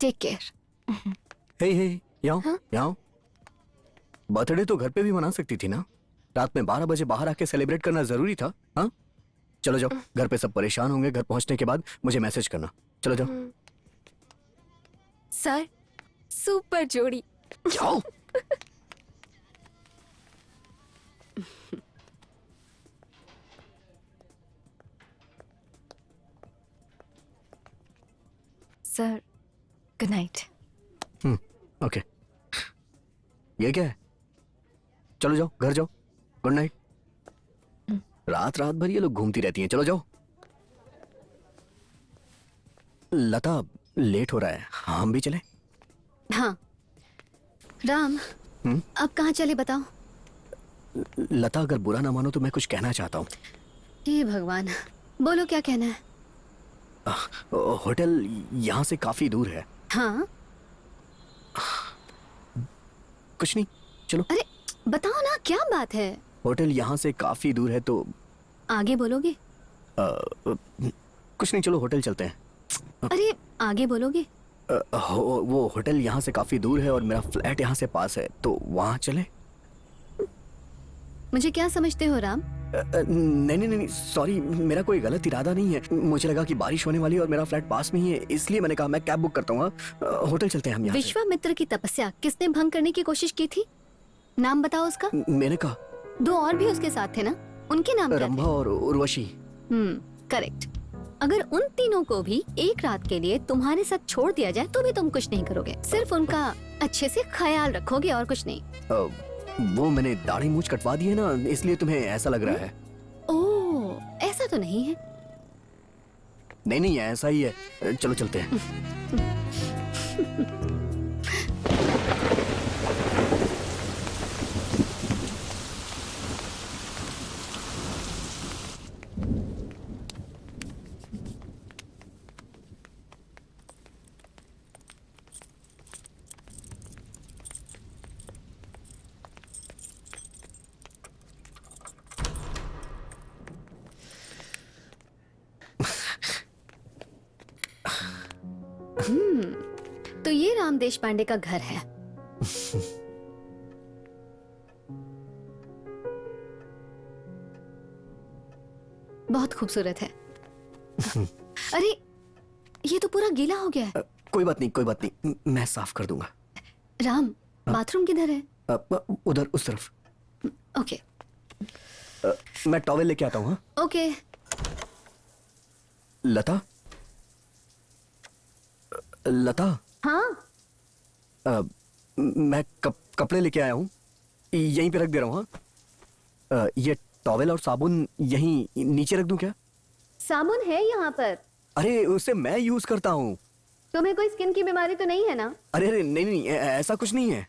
take care. Hey hey, यहाँ यहाँ। बर्थडे तो घर पे भी मना सकती थी ना? रात में 12 बजे बाहर आके सेलिब्रेट करना जरूरी था? हाँ, चलो जाओ। घर पे सब परेशान होंगे। घर पहुंचने के बाद मुझे मैसेज करना। चलो जाओ। सर, सुपर जोड़ी। जाओ। Sir, good night. ओके। ये क्या है? चलो जाओ, घर जाओ। Good night. रात रात भर ये लोग घूमती रहती हैं। चलो जाओ। लता, लेट हो रहा है, हम भी चले? हाँ राम, अब कहाँ चले बताओ? लता, अगर बुरा ना मानो तो मैं कुछ कहना चाहता हूँ। हे भगवान, बोलो क्या कहना है? होटल यहाँ से काफी दूर है। हाँ, कुछ नहीं, चलो। अरे बताओ ना, क्या बात है? होटल यहाँ से काफी दूर है तो आगे बोलोगे? कुछ नहीं, चलो होटल चलते हैं। अरे आगे बोलोगे? वो होटल यहाँ से काफी दूर है और मेरा फ्लैट यहाँ से पास है, तो वहाँ चले। मुझे क्या समझते हो राम? नहीं नहीं नहीं, सॉरी, मेरा कोई गलत इरादा नहीं है। मुझे लगा कि बारिश होने वाली है और मेरा फ्लैट पास में ही है, इसलिए मैंने कहा मैं कैब बुक करता हूँ। होटल चलते हैं हम यहाँ से। विश्वामित्र की तपस्या किसने भंग करने की कोशिश की थी? नाम बताओ उसका। मैंने कहा। 2 और भी उसके साथ थे ना, उनके नाम क्या थे? रंभा और उर्वशी। करेक्ट। अगर उन तीनों को भी एक रात के लिए तुम्हारे साथ छोड़ दिया जाए तो भी तुम कुछ नहीं करोगे, सिर्फ उनका अच्छे से ख्याल रखोगे और कुछ नहीं। वो मैंने दाढ़ी मूंछ कटवा दी है ना, इसलिए तुम्हें ऐसा लग रहा है। ओह, ऐसा तो नहीं है। नहीं नहीं, ऐसा ही है। चलो चलते हैं। तो ये राम देशपांडे का घर है। बहुत खूबसूरत है। अरे ये तो पूरा गीला हो गया है। कोई बात नहीं, कोई बात नहीं, मैं साफ कर दूंगा। राम, बाथरूम किधर है? उधर, उस तरफ। ओके। मैं टॉवेल लेके आता हूँ। हाँ, ओके। लता, लता। हाँ, मैं कपड़े लेके आया हूँ, यहीं पे रख दे रहा हूँ। हाँ, ये टॉवेल और साबुन यहीं नीचे रख दूं क्या? साबुन है यहाँ पर, अरे उसे मैं यूज करता हूँ। तुम्हें कोई स्किन की बीमारी तो नहीं है ना? अरे अरे नहीं नहीं ऐसा कुछ नहीं है।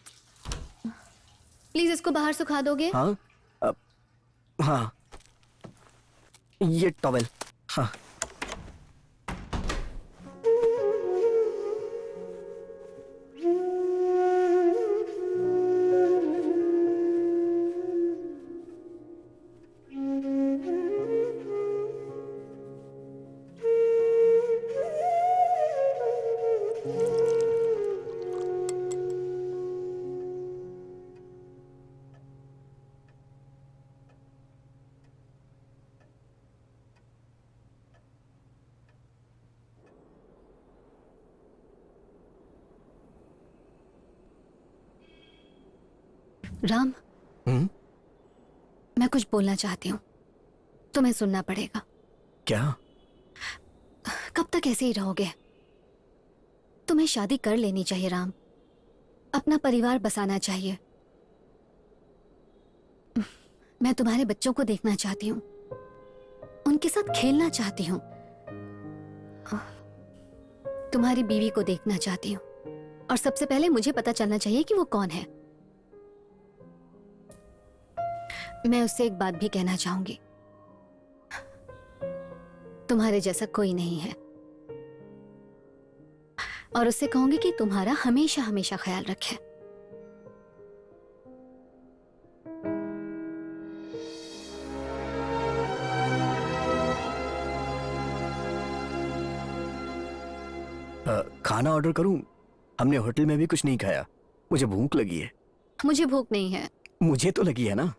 प्लीज इसको बाहर सुखा दोगे? हाँ हाँ ये टॉवेल। हाँ राम, मैं कुछ बोलना चाहती हूँ, तुम्हें सुनना पड़ेगा। क्या? कब तक ऐसे ही रहोगे? तुम्हें शादी कर लेनी चाहिए राम, अपना परिवार बसाना चाहिए। मैं तुम्हारे बच्चों को देखना चाहती हूँ, उनके साथ खेलना चाहती हूँ, तुम्हारी बीवी को देखना चाहती हूँ, और सबसे पहले मुझे पता चलना चाहिए कि वो कौन है। मैं उससे एक बात भी कहना चाहूंगी, तुम्हारे जैसा कोई नहीं है, और उससे कहूंगी कि तुम्हारा हमेशा हमेशा ख्याल रखे। खाना ऑर्डर करूं? हमने होटल में भी कुछ नहीं खाया, मुझे भूख लगी है। मुझे भूख नहीं है। मुझे तो लगी है ना।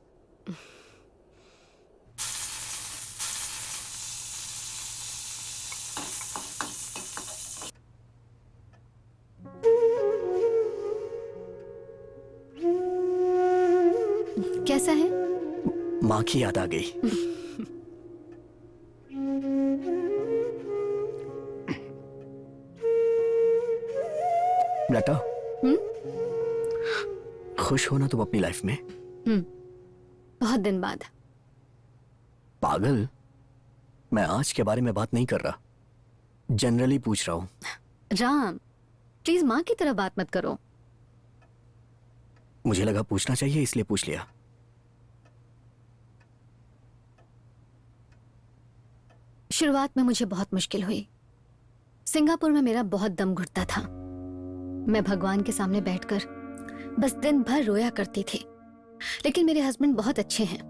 कैसा है? माँ की याद आ गई। लता, खुश हो ना तुम अपनी लाइफ में? बहुत दिन बाद। पागल, मैं आज के बारे में बात नहीं कर रहा, जनरली पूछ रहा हूं। राम, प्लीज माँ की तरह बात मत करो। मुझे लगा पूछना चाहिए इसलिए पूछ लिया। शुरुआत में मुझे बहुत मुश्किल हुई। सिंगापुर में मेरा बहुत दम घुटता था। मैं भगवान के सामने बैठकर बस दिन भर रोया करती थी। लेकिन मेरे हस्बैंड बहुत अच्छे हैं,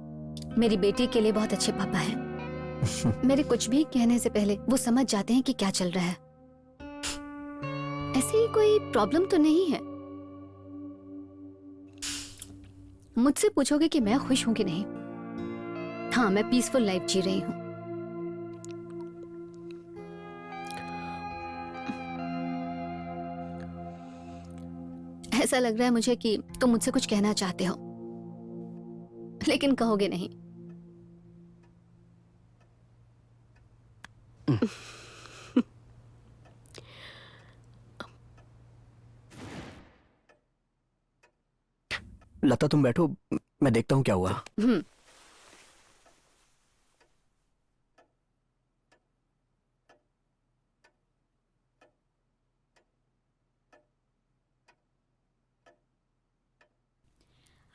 मेरी बेटी के लिए बहुत अच्छे पापा हैं। मेरे कुछ भी कहने से पहले वो समझ जाते हैं कि क्या चल रहा है। ऐसी कोई प्रॉब्लम तो नहीं है। मुझसे पूछोगे कि मैं खुश हूं कि नहीं? हाँ, मैं पीसफुल लाइफ जी रही हूं। ऐसा लग रहा है मुझे कि तुम मुझसे कुछ कहना चाहते हो, लेकिन कहोगे नहीं। लता तुम बैठो, मैं देखता हूं क्या हुआ।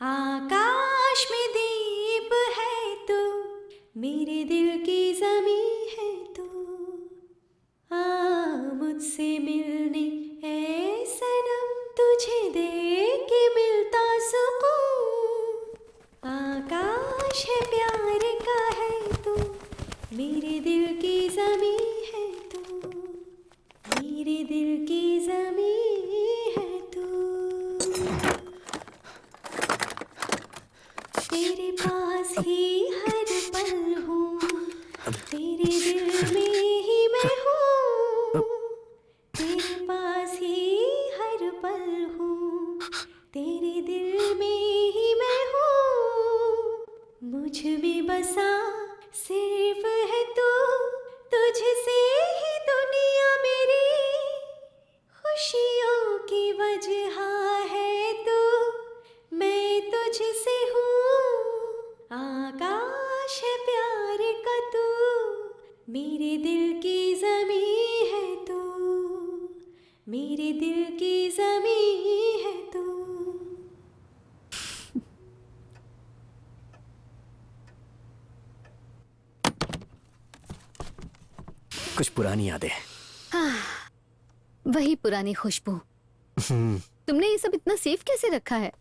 आकाश में दीप है तू, मेरे दिल की ज़मीं है तू, आ मुझसे मिलने ऐ सनम, तुझे देख के मिलता सुकून। आकाश है प्यार का है तू, मेरे दिल की ज़मीं है तू, मेरे दिल की ज़मीं है तू। तेरे पास ही हर पल हूँ, तेरे दिल में ही मैं हूँ। तेरे पास ही हर पल हूँ, तेरे दिल में ही मैं हूँ। मुझ में बसा सिर्फ है तू, तुझसे ही दुनिया मेरी, खुशियों की वजह है तू, मैं तुझसे हूँ। आकाश मेरे दिल की ज़मीं है तू। कुछ पुरानी यादें। वही पुरानी खुशबू। तुमने ये सब इतना सेफ कैसे रखा है?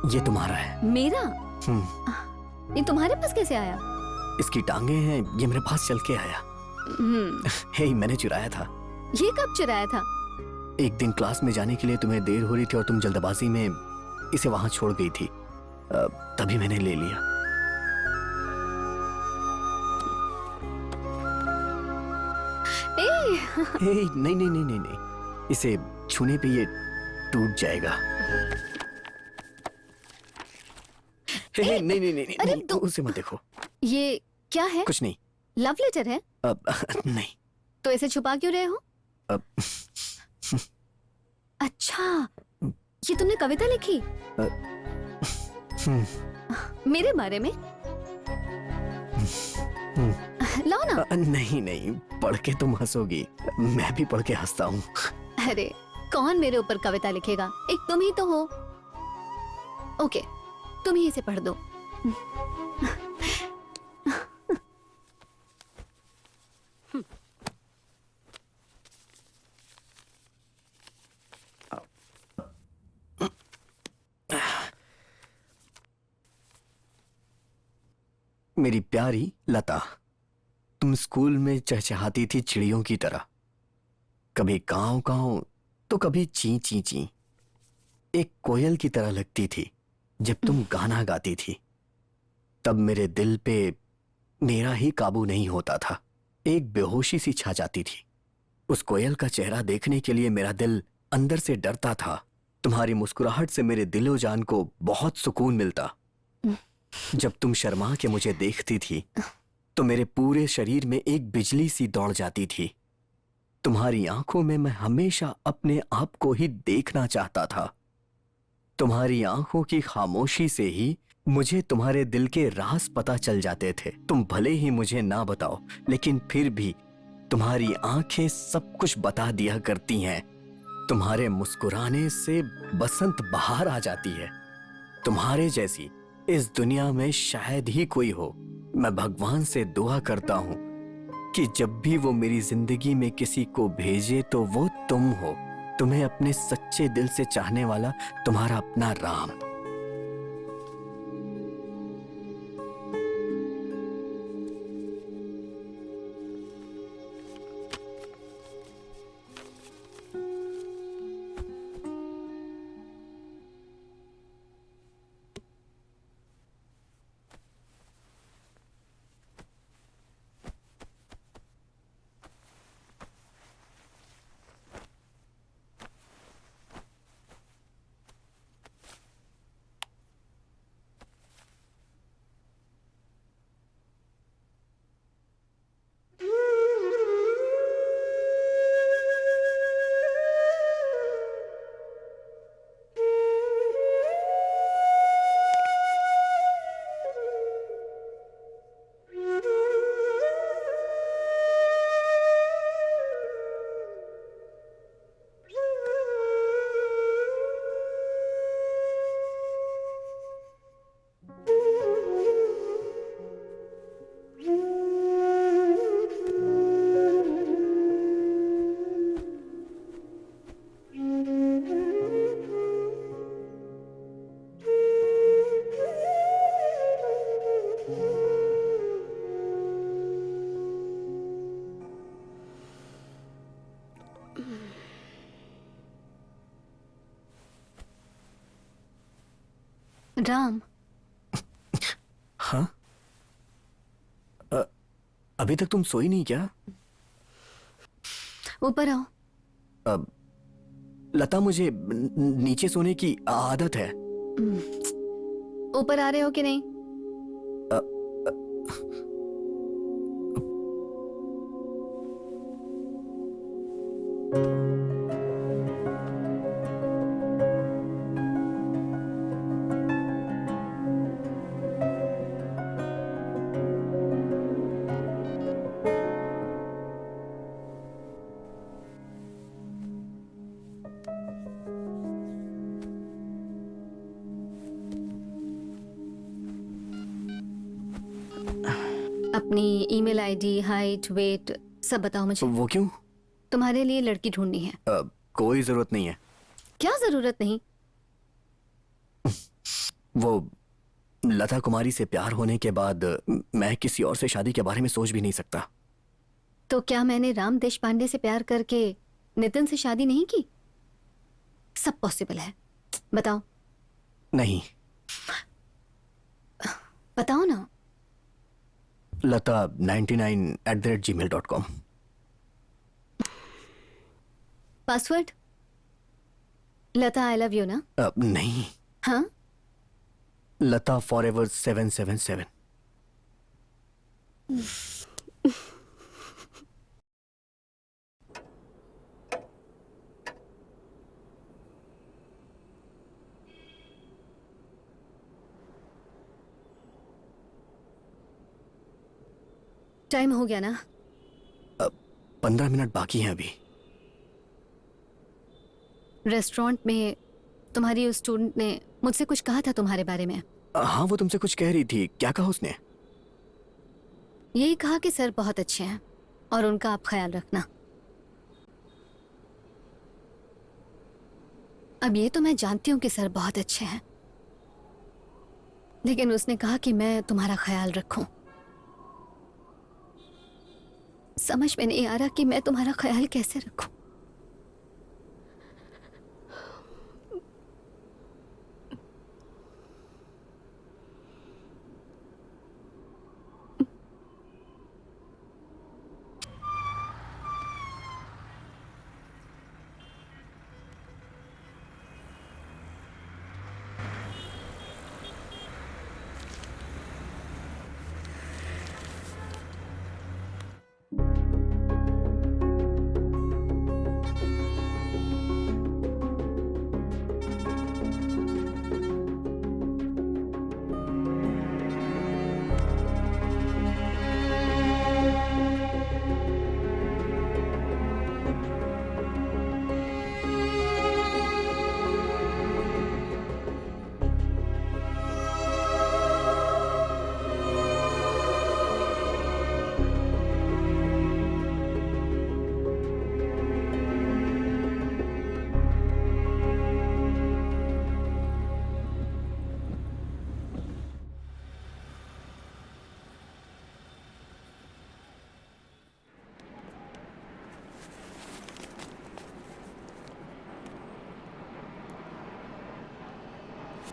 ये तुम्हारा है। मेरा? ये तुम्हारे पास कैसे आया? इसकी टांगे हैं, ये मेरे पास चल के आया। हे, मैंने चुराया था। ये कब चुराया था? एक दिन क्लास में जाने के लिए तुम्हें देर हो रही थी और तुम जल्दबाजी में इसे वहां छोड़ गई थी, तभी मैंने ले लिया। नहीं नहीं नहीं नहीं नहीं, इसे छूने पे ये टूट जाएगा। नहीं नहीं नहीं नहीं, अरे नहीं, उसे मत देखो। ये क्या है? कुछ नहीं। लव लेटर है? नहीं। तो इसे छुपा क्यों रहे हो? अच्छा, ये तुमने कविता लिखी? मेरे बारे में? लाओ ना। नहीं नहीं, पढ़ के तुम हंसोगी, मैं भी पढ़ के हंसता हूँ। अरे कौन मेरे ऊपर कविता लिखेगा? एक तुम ही तो हो। ओके, तुम ही इसे पढ़ दो। मेरी प्यारी लता, तुम स्कूल में चहचहाती थी चिड़ियों की तरह, कभी कांव कांव तो कभी ची ची ची। एक कोयल की तरह लगती थी जब तुम गाना गाती थी। तब मेरे दिल पे मेरा ही काबू नहीं होता था, एक बेहोशी सी छा जाती थी। उस कोयल का चेहरा देखने के लिए मेरा दिल अंदर से डरता था। तुम्हारी मुस्कुराहट से मेरे दिलो जान को बहुत सुकून मिलता। जब तुम शर्मा के मुझे देखती थी तो मेरे पूरे शरीर में एक बिजली सी दौड़ जाती थी। तुम्हारी आंखों में मैं हमेशा अपने आप को ही देखना चाहता था। तुम्हारी आंखों की खामोशी से ही मुझे तुम्हारे दिल के राज पता चल जाते थे। तुम भले ही मुझे ना बताओ, लेकिन फिर भी तुम्हारी आंखें सब कुछ बता दिया करती हैं। तुम्हारे मुस्कुराने से बसंत बहार आ जाती है। तुम्हारे जैसी इस दुनिया में शायद ही कोई हो। मैं भगवान से दुआ करता हूं कि जब भी वो मेरी जिंदगी में किसी को भेजे तो वो तुम हो। तुम्हें अपने सच्चे दिल से चाहने वाला तुम्हारा अपना राम। राम। हाँ? अभी तक तुम सोई नहीं क्या? ऊपर आओ। लता, मुझे नीचे सोने की आदत है। ऊपर आ रहे हो कि नहीं? अपनी ईमेल आईडी, हाइट, वेट सब बताओ मुझे। वो क्यों? तुम्हारे लिए लड़की ढूंढनी है। कोई जरूरत नहीं है। क्या जरूरत नहीं? वो लता कुमारी से प्यार होने के बाद मैं किसी और से शादी के बारे में सोच भी नहीं सकता। तो क्या मैंने राम देशपांडे से प्यार करके नितिन से शादी नहीं की? सब पॉसिबल है। बताओ। नहीं। बताओ ना। lata99@gmail.com। Password? Lata I love you ना? नहीं। हाँ? लता फॉरएवर 777। टाइम हो गया ना? 15 मिनट बाकी हैं अभी। रेस्टोरेंट में तुम्हारी उस स्टूडेंट ने मुझसे कुछ कहा था तुम्हारे बारे में। हाँ, वो तुमसे कुछ कह रही थी। क्या कहा उसने? यही कहा कि सर बहुत अच्छे हैं और उनका आप ख्याल रखना। अब ये तो मैं जानती हूँ कि सर बहुत अच्छे हैं, लेकिन उसने कहा कि मैं तुम्हारा ख्याल रखूं। समझ में नहीं आ रहा कि मैं तुम्हारा ख्याल कैसे रखूं।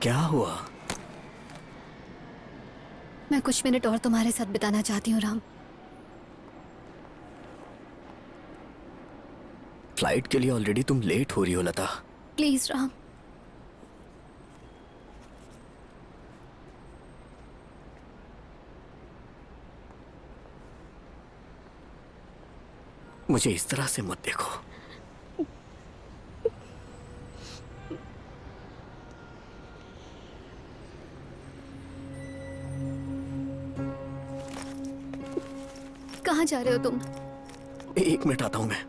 क्या हुआ? मैं कुछ मिनट और तुम्हारे साथ बिताना चाहती हूँ राम। फ्लाइट के लिए ऑलरेडी तुम लेट हो रही हो लता। प्लीज राम। मुझे इस तरह से मत देखो। कहाँ जा रहे हो तुम? 1 मिनट आता हूं मैं।